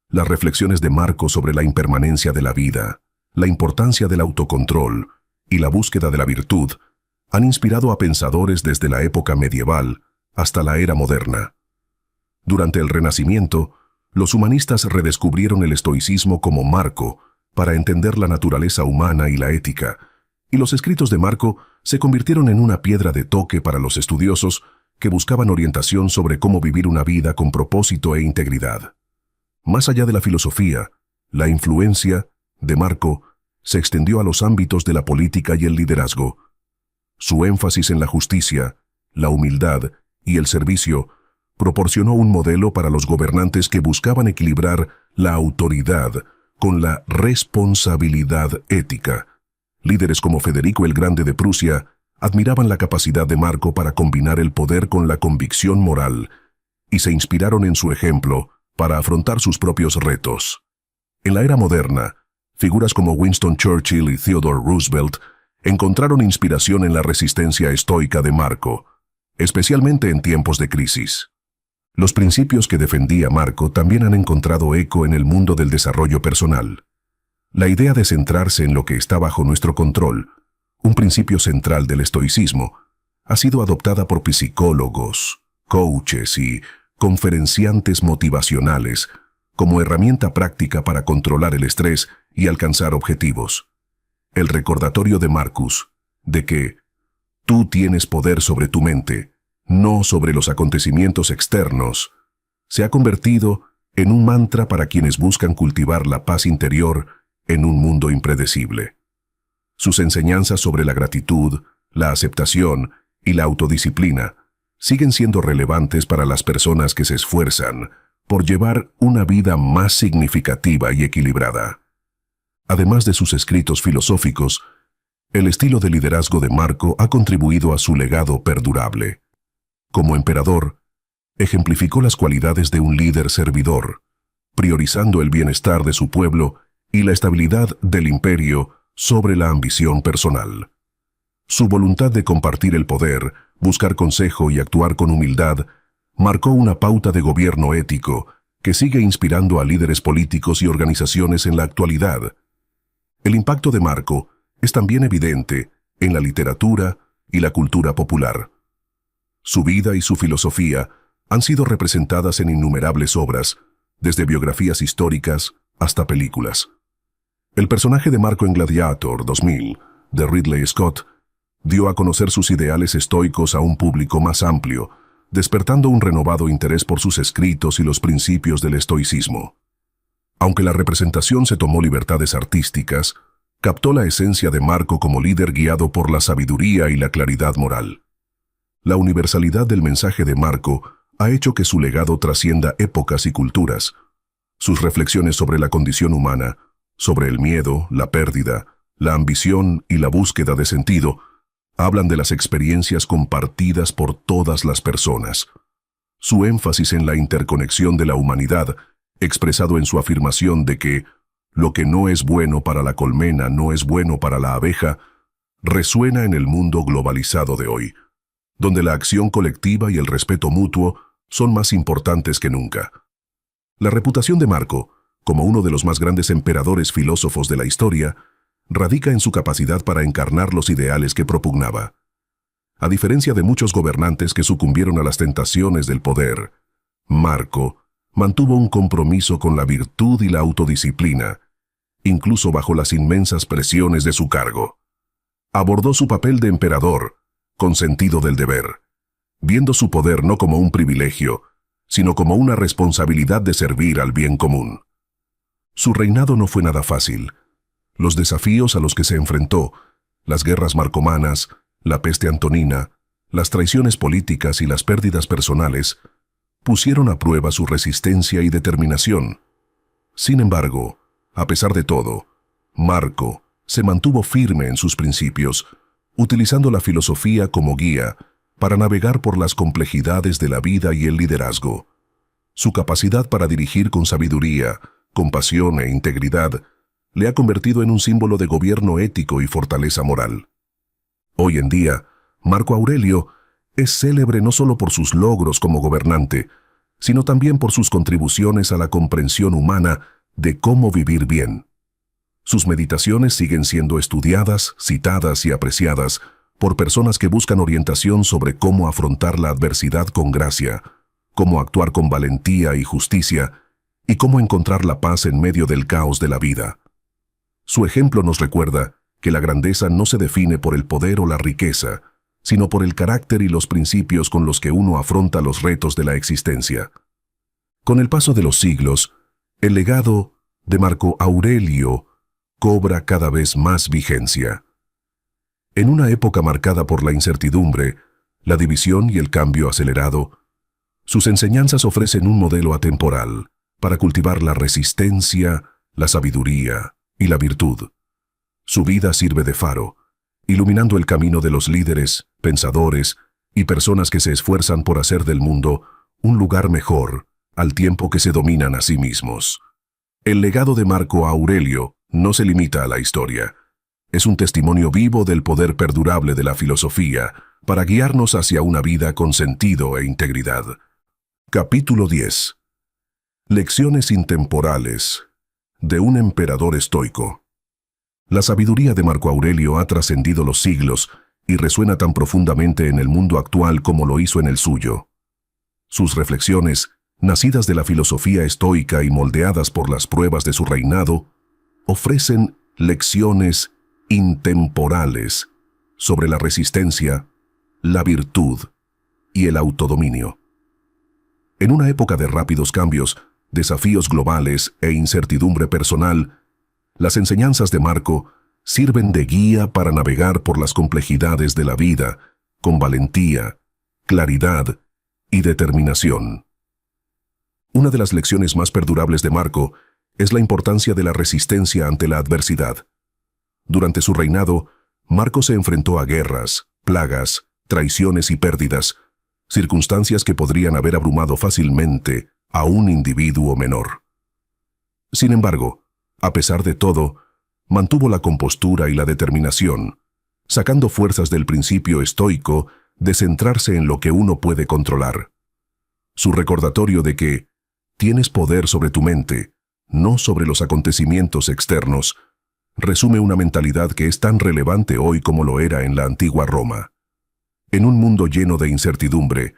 Speaker 1: Las reflexiones de Marco sobre la impermanencia de la vida, la importancia del autocontrol y la búsqueda de la virtud han inspirado a pensadores desde la época medieval hasta la era moderna. Durante el Renacimiento, los humanistas redescubrieron el estoicismo como marco para entender la naturaleza humana y la ética, y los escritos de Marco se convirtieron en una piedra de toque para los estudiosos que buscaban orientación sobre cómo vivir una vida con propósito e integridad. Más allá de la filosofía, la influencia de Marco se extendió a los ámbitos de la política y el liderazgo. Su énfasis en la justicia, la humildad y el servicio proporcionó un modelo para los gobernantes que buscaban equilibrar la autoridad con la responsabilidad ética. Líderes como Federico el Grande de Prusia admiraban la capacidad de Marco para combinar el poder con la convicción moral y se inspiraron en su ejemplo para afrontar sus propios retos. En la era moderna, figuras como Winston Churchill y Theodore Roosevelt encontraron inspiración en la resistencia estoica de Marco, especialmente en tiempos de crisis. Los principios que defendía Marco también han encontrado eco en el mundo del desarrollo personal. La idea de centrarse en lo que está bajo nuestro control, un principio central del estoicismo, ha sido adoptada por psicólogos, coaches y conferenciantes motivacionales como herramienta práctica para controlar el estrés y alcanzar objetivos. El recordatorio de Marcus de que tú tienes poder sobre tu mente, no sobre los acontecimientos externos, se ha convertido en un mantra para quienes buscan cultivar la paz interior en un mundo impredecible. Sus enseñanzas sobre la gratitud, la aceptación y la autodisciplina siguen siendo relevantes para las personas que se esfuerzan por llevar una vida más significativa y equilibrada. Además de sus escritos filosóficos, el estilo de liderazgo de Marco ha contribuido a su legado perdurable. Como emperador, ejemplificó las cualidades de un líder servidor, priorizando el bienestar de su pueblo y la estabilidad del imperio sobre la ambición personal. Su voluntad de compartir el poder, buscar consejo y actuar con humildad marcó una pauta de gobierno ético que sigue inspirando a líderes políticos y organizaciones en la actualidad. El impacto de Marco es también evidente en la literatura y la cultura popular. Su vida y su filosofía han sido representadas en innumerables obras, desde biografías históricas hasta películas. El personaje de Marco en Gladiator 2000, de Ridley Scott, dio a conocer sus ideales estoicos a un público más amplio, despertando un renovado interés por sus escritos y los principios del estoicismo. Aunque la representación se tomó libertades artísticas, captó la esencia de Marco como líder guiado por la sabiduría y la claridad moral. La universalidad del mensaje de Marco ha hecho que su legado trascienda épocas y culturas. Sus reflexiones sobre la condición humana, sobre el miedo, la pérdida, la ambición y la búsqueda de sentido, hablan de las experiencias compartidas por todas las personas. Su énfasis en la interconexión de la humanidad, expresado en su afirmación de que lo que no es bueno para la colmena no es bueno para la abeja, resuena en el mundo globalizado de hoy, donde la acción colectiva y el respeto mutuo son más importantes que nunca. La reputación de Marco, como uno de los más grandes emperadores filósofos de la historia, radica en su capacidad para encarnar los ideales que propugnaba. A diferencia de muchos gobernantes que sucumbieron a las tentaciones del poder, Marco mantuvo un compromiso con la virtud y la autodisciplina, incluso bajo las inmensas presiones de su cargo. Abordó su papel de emperador con sentido del deber, viendo su poder no como un privilegio, sino como una responsabilidad de servir al bien común. Su reinado no fue nada fácil. Los desafíos a los que se enfrentó, las guerras marcomanas, la peste antonina, las traiciones políticas y las pérdidas personales, pusieron a prueba su resistencia y determinación. Sin embargo, a pesar de todo, Marco se mantuvo firme en sus principios, utilizando la filosofía como guía para navegar por las complejidades de la vida y el liderazgo. Su capacidad para dirigir con sabiduría, compasión e integridad le ha convertido en un símbolo de gobierno ético y fortaleza moral. Hoy en día, Marco Aurelio es célebre no solo por sus logros como gobernante, sino también por sus contribuciones a la comprensión humana de cómo vivir bien. Sus meditaciones siguen siendo estudiadas, citadas y apreciadas por personas que buscan orientación sobre cómo afrontar la adversidad con gracia, cómo actuar con valentía y justicia, y cómo encontrar la paz en medio del caos de la vida. Su ejemplo nos recuerda que la grandeza no se define por el poder o la riqueza, sino por el carácter y los principios con los que uno afronta los retos de la existencia. Con el paso de los siglos, el legado de Marco Aurelio cobra cada vez más vigencia. En una época marcada por la incertidumbre, la división y el cambio acelerado, sus enseñanzas ofrecen un modelo atemporal para cultivar la resistencia, la sabiduría y la virtud. Su vida sirve de faro, iluminando el camino de los líderes, pensadores y personas que se esfuerzan por hacer del mundo un lugar mejor, al tiempo que se dominan a sí mismos. El legado de Marco Aurelio no se limita a la historia. Es un testimonio vivo del poder perdurable de la filosofía para guiarnos hacia una vida con sentido e integridad. Capítulo 10. Lecciones intemporales de un emperador estoico. La sabiduría de Marco Aurelio ha trascendido los siglos y resuena tan profundamente en el mundo actual como lo hizo en el suyo. Sus reflexiones, nacidas de la filosofía estoica y moldeadas por las pruebas de su reinado, ofrecen lecciones intemporales sobre la resistencia, la virtud y el autodominio. En una época de rápidos cambios, desafíos globales e incertidumbre personal, las enseñanzas de Marco sirven de guía para navegar por las complejidades de la vida con valentía, claridad y determinación. Una de las lecciones más perdurables de Marco es la importancia de la resistencia ante la adversidad. Durante su reinado, Marco se enfrentó a guerras, plagas, traiciones y pérdidas, circunstancias que podrían haber abrumado fácilmente a un individuo menor. Sin embargo, a pesar de todo, mantuvo la compostura y la determinación, sacando fuerzas del principio estoico de centrarse en lo que uno puede controlar. Su recordatorio de que tienes poder sobre tu mente, no sobre los acontecimientos externos, resume una mentalidad que es tan relevante hoy como lo era en la antigua Roma. En un mundo lleno de incertidumbre,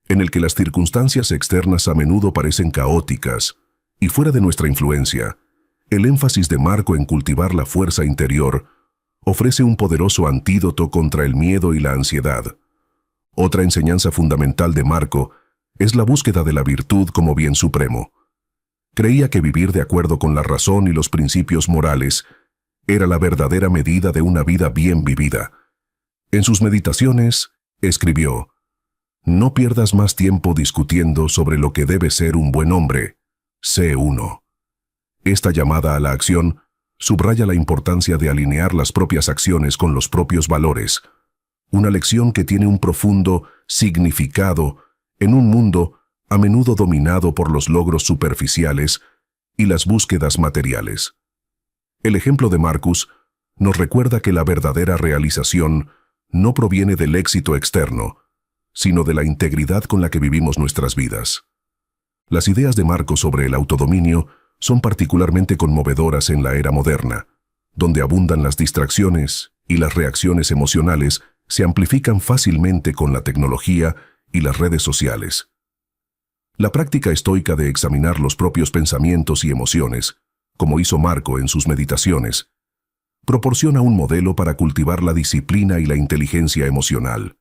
Speaker 1: en el que las circunstancias externas a menudo parecen caóticas y fuera de nuestra influencia, el énfasis de Marco en cultivar la fuerza interior ofrece un poderoso antídoto contra el miedo y la ansiedad. Otra enseñanza fundamental de Marco es la búsqueda de la virtud como bien supremo. Creía que vivir de acuerdo con la razón y los principios morales era la verdadera medida de una vida bien vivida. En sus meditaciones, escribió: «No pierdas más tiempo discutiendo sobre lo que debe ser un buen hombre. Sé uno». Esta llamada a la acción subraya la importancia de alinear las propias acciones con los propios valores, una lección que tiene un profundo significado en un mundo a menudo dominado por los logros superficiales y las búsquedas materiales. El ejemplo de Marcus nos recuerda que la verdadera realización no proviene del éxito externo, sino de la integridad con la que vivimos nuestras vidas. Las ideas de Marcos sobre el autodominio son particularmente conmovedoras en la era moderna, donde abundan las distracciones y las reacciones emocionales se amplifican fácilmente con la tecnología y las redes sociales. La práctica estoica de examinar los propios pensamientos y emociones, como hizo Marco en sus meditaciones, proporciona un modelo para cultivar la disciplina y la inteligencia emocional.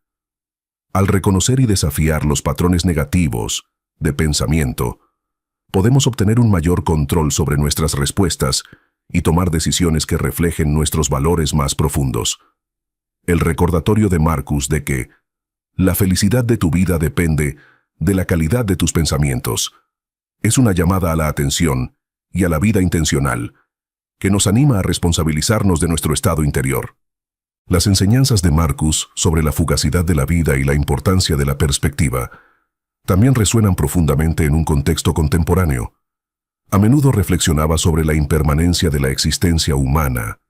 Speaker 1: Al reconocer y desafiar los patrones negativos de pensamiento, podemos obtener un mayor control sobre nuestras respuestas y tomar decisiones que reflejen nuestros valores más profundos. El recordatorio de Marcus de que la felicidad de tu vida depende de la calidad de tus pensamientos es una llamada a la atención y a la vida intencional que nos anima a responsabilizarnos de nuestro estado interior. Las enseñanzas de Marcus sobre la fugacidad de la vida y la importancia de la perspectiva también resuenan profundamente en un contexto contemporáneo. A menudo reflexionaba sobre la impermanencia de la existencia humana,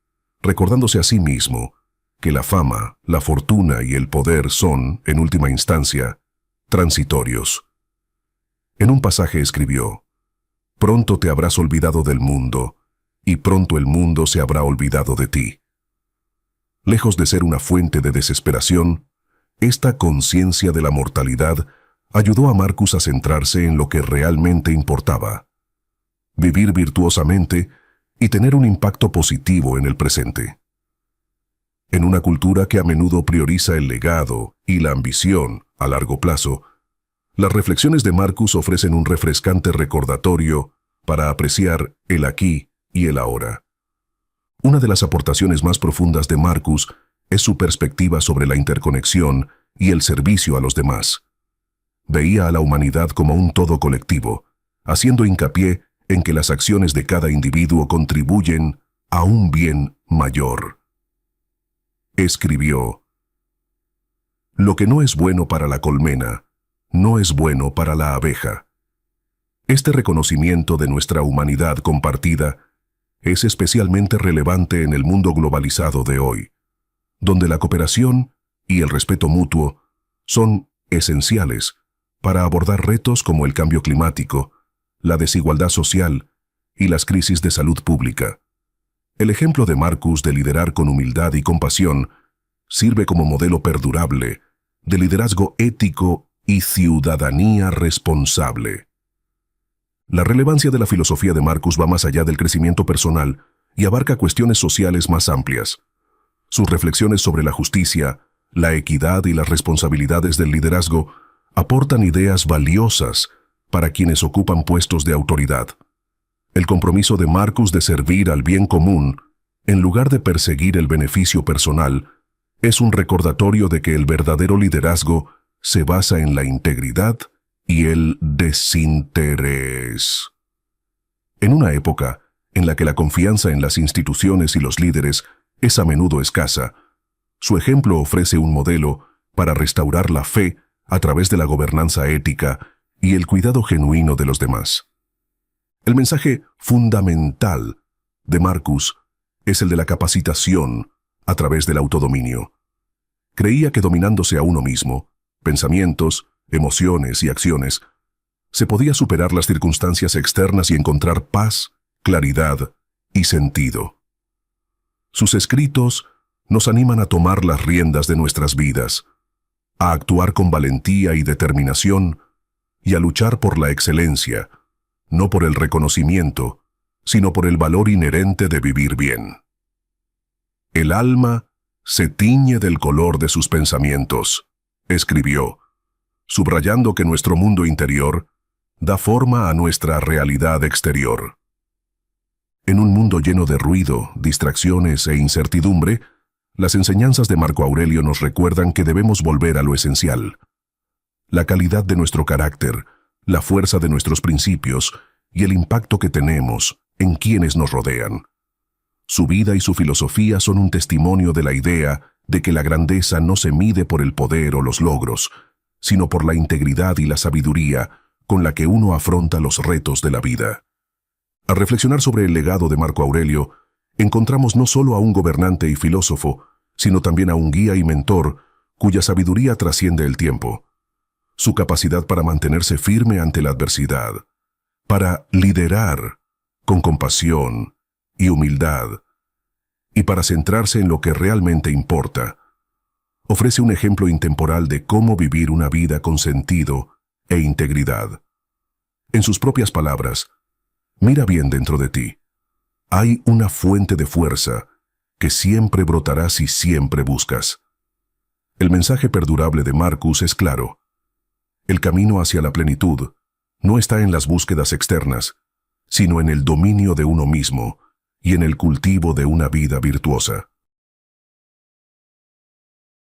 Speaker 1: recordándose a sí mismo que la fama, la fortuna y el poder son, en última instancia, transitorios. En un pasaje escribió: «Pronto te habrás olvidado del mundo, y pronto el mundo se habrá olvidado de ti». Lejos de ser una fuente de desesperación, esta conciencia de la mortalidad ayudó a Marcus a centrarse en lo que realmente importaba: vivir virtuosamente y tener un impacto positivo en el presente. En una cultura que a menudo prioriza el legado y la ambición a largo plazo, las reflexiones de Marcus ofrecen un refrescante recordatorio para apreciar el aquí y el ahora. Una de las aportaciones más profundas de Marcus es su perspectiva sobre la interconexión y el servicio a los demás. Veía a la humanidad como un todo colectivo, haciendo hincapié en que las acciones de cada individuo contribuyen a un bien mayor. Escribió: «Lo que no es bueno para la colmena, no es bueno para la abeja». Este reconocimiento de nuestra humanidad compartida es especialmente relevante en el mundo globalizado de hoy, donde la cooperación y el respeto mutuo son esenciales para abordar retos como el cambio climático, la desigualdad social y las crisis de salud pública. El ejemplo de Marcus de liderar con humildad y compasión sirve como modelo perdurable de liderazgo ético y ciudadanía responsable. La relevancia de la filosofía de Marcus va más allá del crecimiento personal y abarca cuestiones sociales más amplias. Sus reflexiones sobre la justicia, la equidad y las responsabilidades del liderazgo aportan ideas valiosas para quienes ocupan puestos de autoridad. El compromiso de Marcus de servir al bien común, en lugar de perseguir el beneficio personal, es un recordatorio de que el verdadero liderazgo se basa en la integridad y el desinterés. En una época en la que la confianza en las instituciones y los líderes es a menudo escasa, su ejemplo ofrece un modelo para restaurar la fe a través de la gobernanza ética y el cuidado genuino de los demás. El mensaje fundamental de Marcus es el de la capacitación a través del autodominio. Creía que dominándose a uno mismo, pensamientos, emociones y acciones, se podía superar las circunstancias externas y encontrar paz, claridad y sentido. Sus escritos nos animan a tomar las riendas de nuestras vidas, a actuar con valentía y determinación y a luchar por la excelencia, no por el reconocimiento, sino por el valor inherente de vivir bien. El alma se tiñe del color de sus pensamientos, escribió, subrayando que nuestro mundo interior da forma a nuestra realidad exterior. En un mundo lleno de ruido, distracciones e incertidumbre, las enseñanzas de Marco Aurelio nos recuerdan que debemos volver a lo esencial. La calidad de nuestro carácter, la fuerza de nuestros principios y el impacto que tenemos en quienes nos rodean. Su vida y su filosofía son un testimonio de la idea de que la grandeza no se mide por el poder o los logros, sino por la integridad y la sabiduría con la que uno afronta los retos de la vida. Al reflexionar sobre el legado de Marco Aurelio, encontramos no solo a un gobernante y filósofo, sino también a un guía y mentor cuya sabiduría trasciende el tiempo. Su capacidad para mantenerse firme ante la adversidad, para liderar con compasión y humildad, y para centrarse en lo que realmente importa, ofrece un ejemplo intemporal de cómo vivir una vida con sentido e integridad. En sus propias palabras, mira bien dentro de ti. Hay una fuente de fuerza que siempre brotará si siempre buscas. El mensaje perdurable de Marcus es claro. El camino hacia la plenitud no está en las búsquedas externas, sino en el dominio de uno mismo y en el cultivo de una vida virtuosa.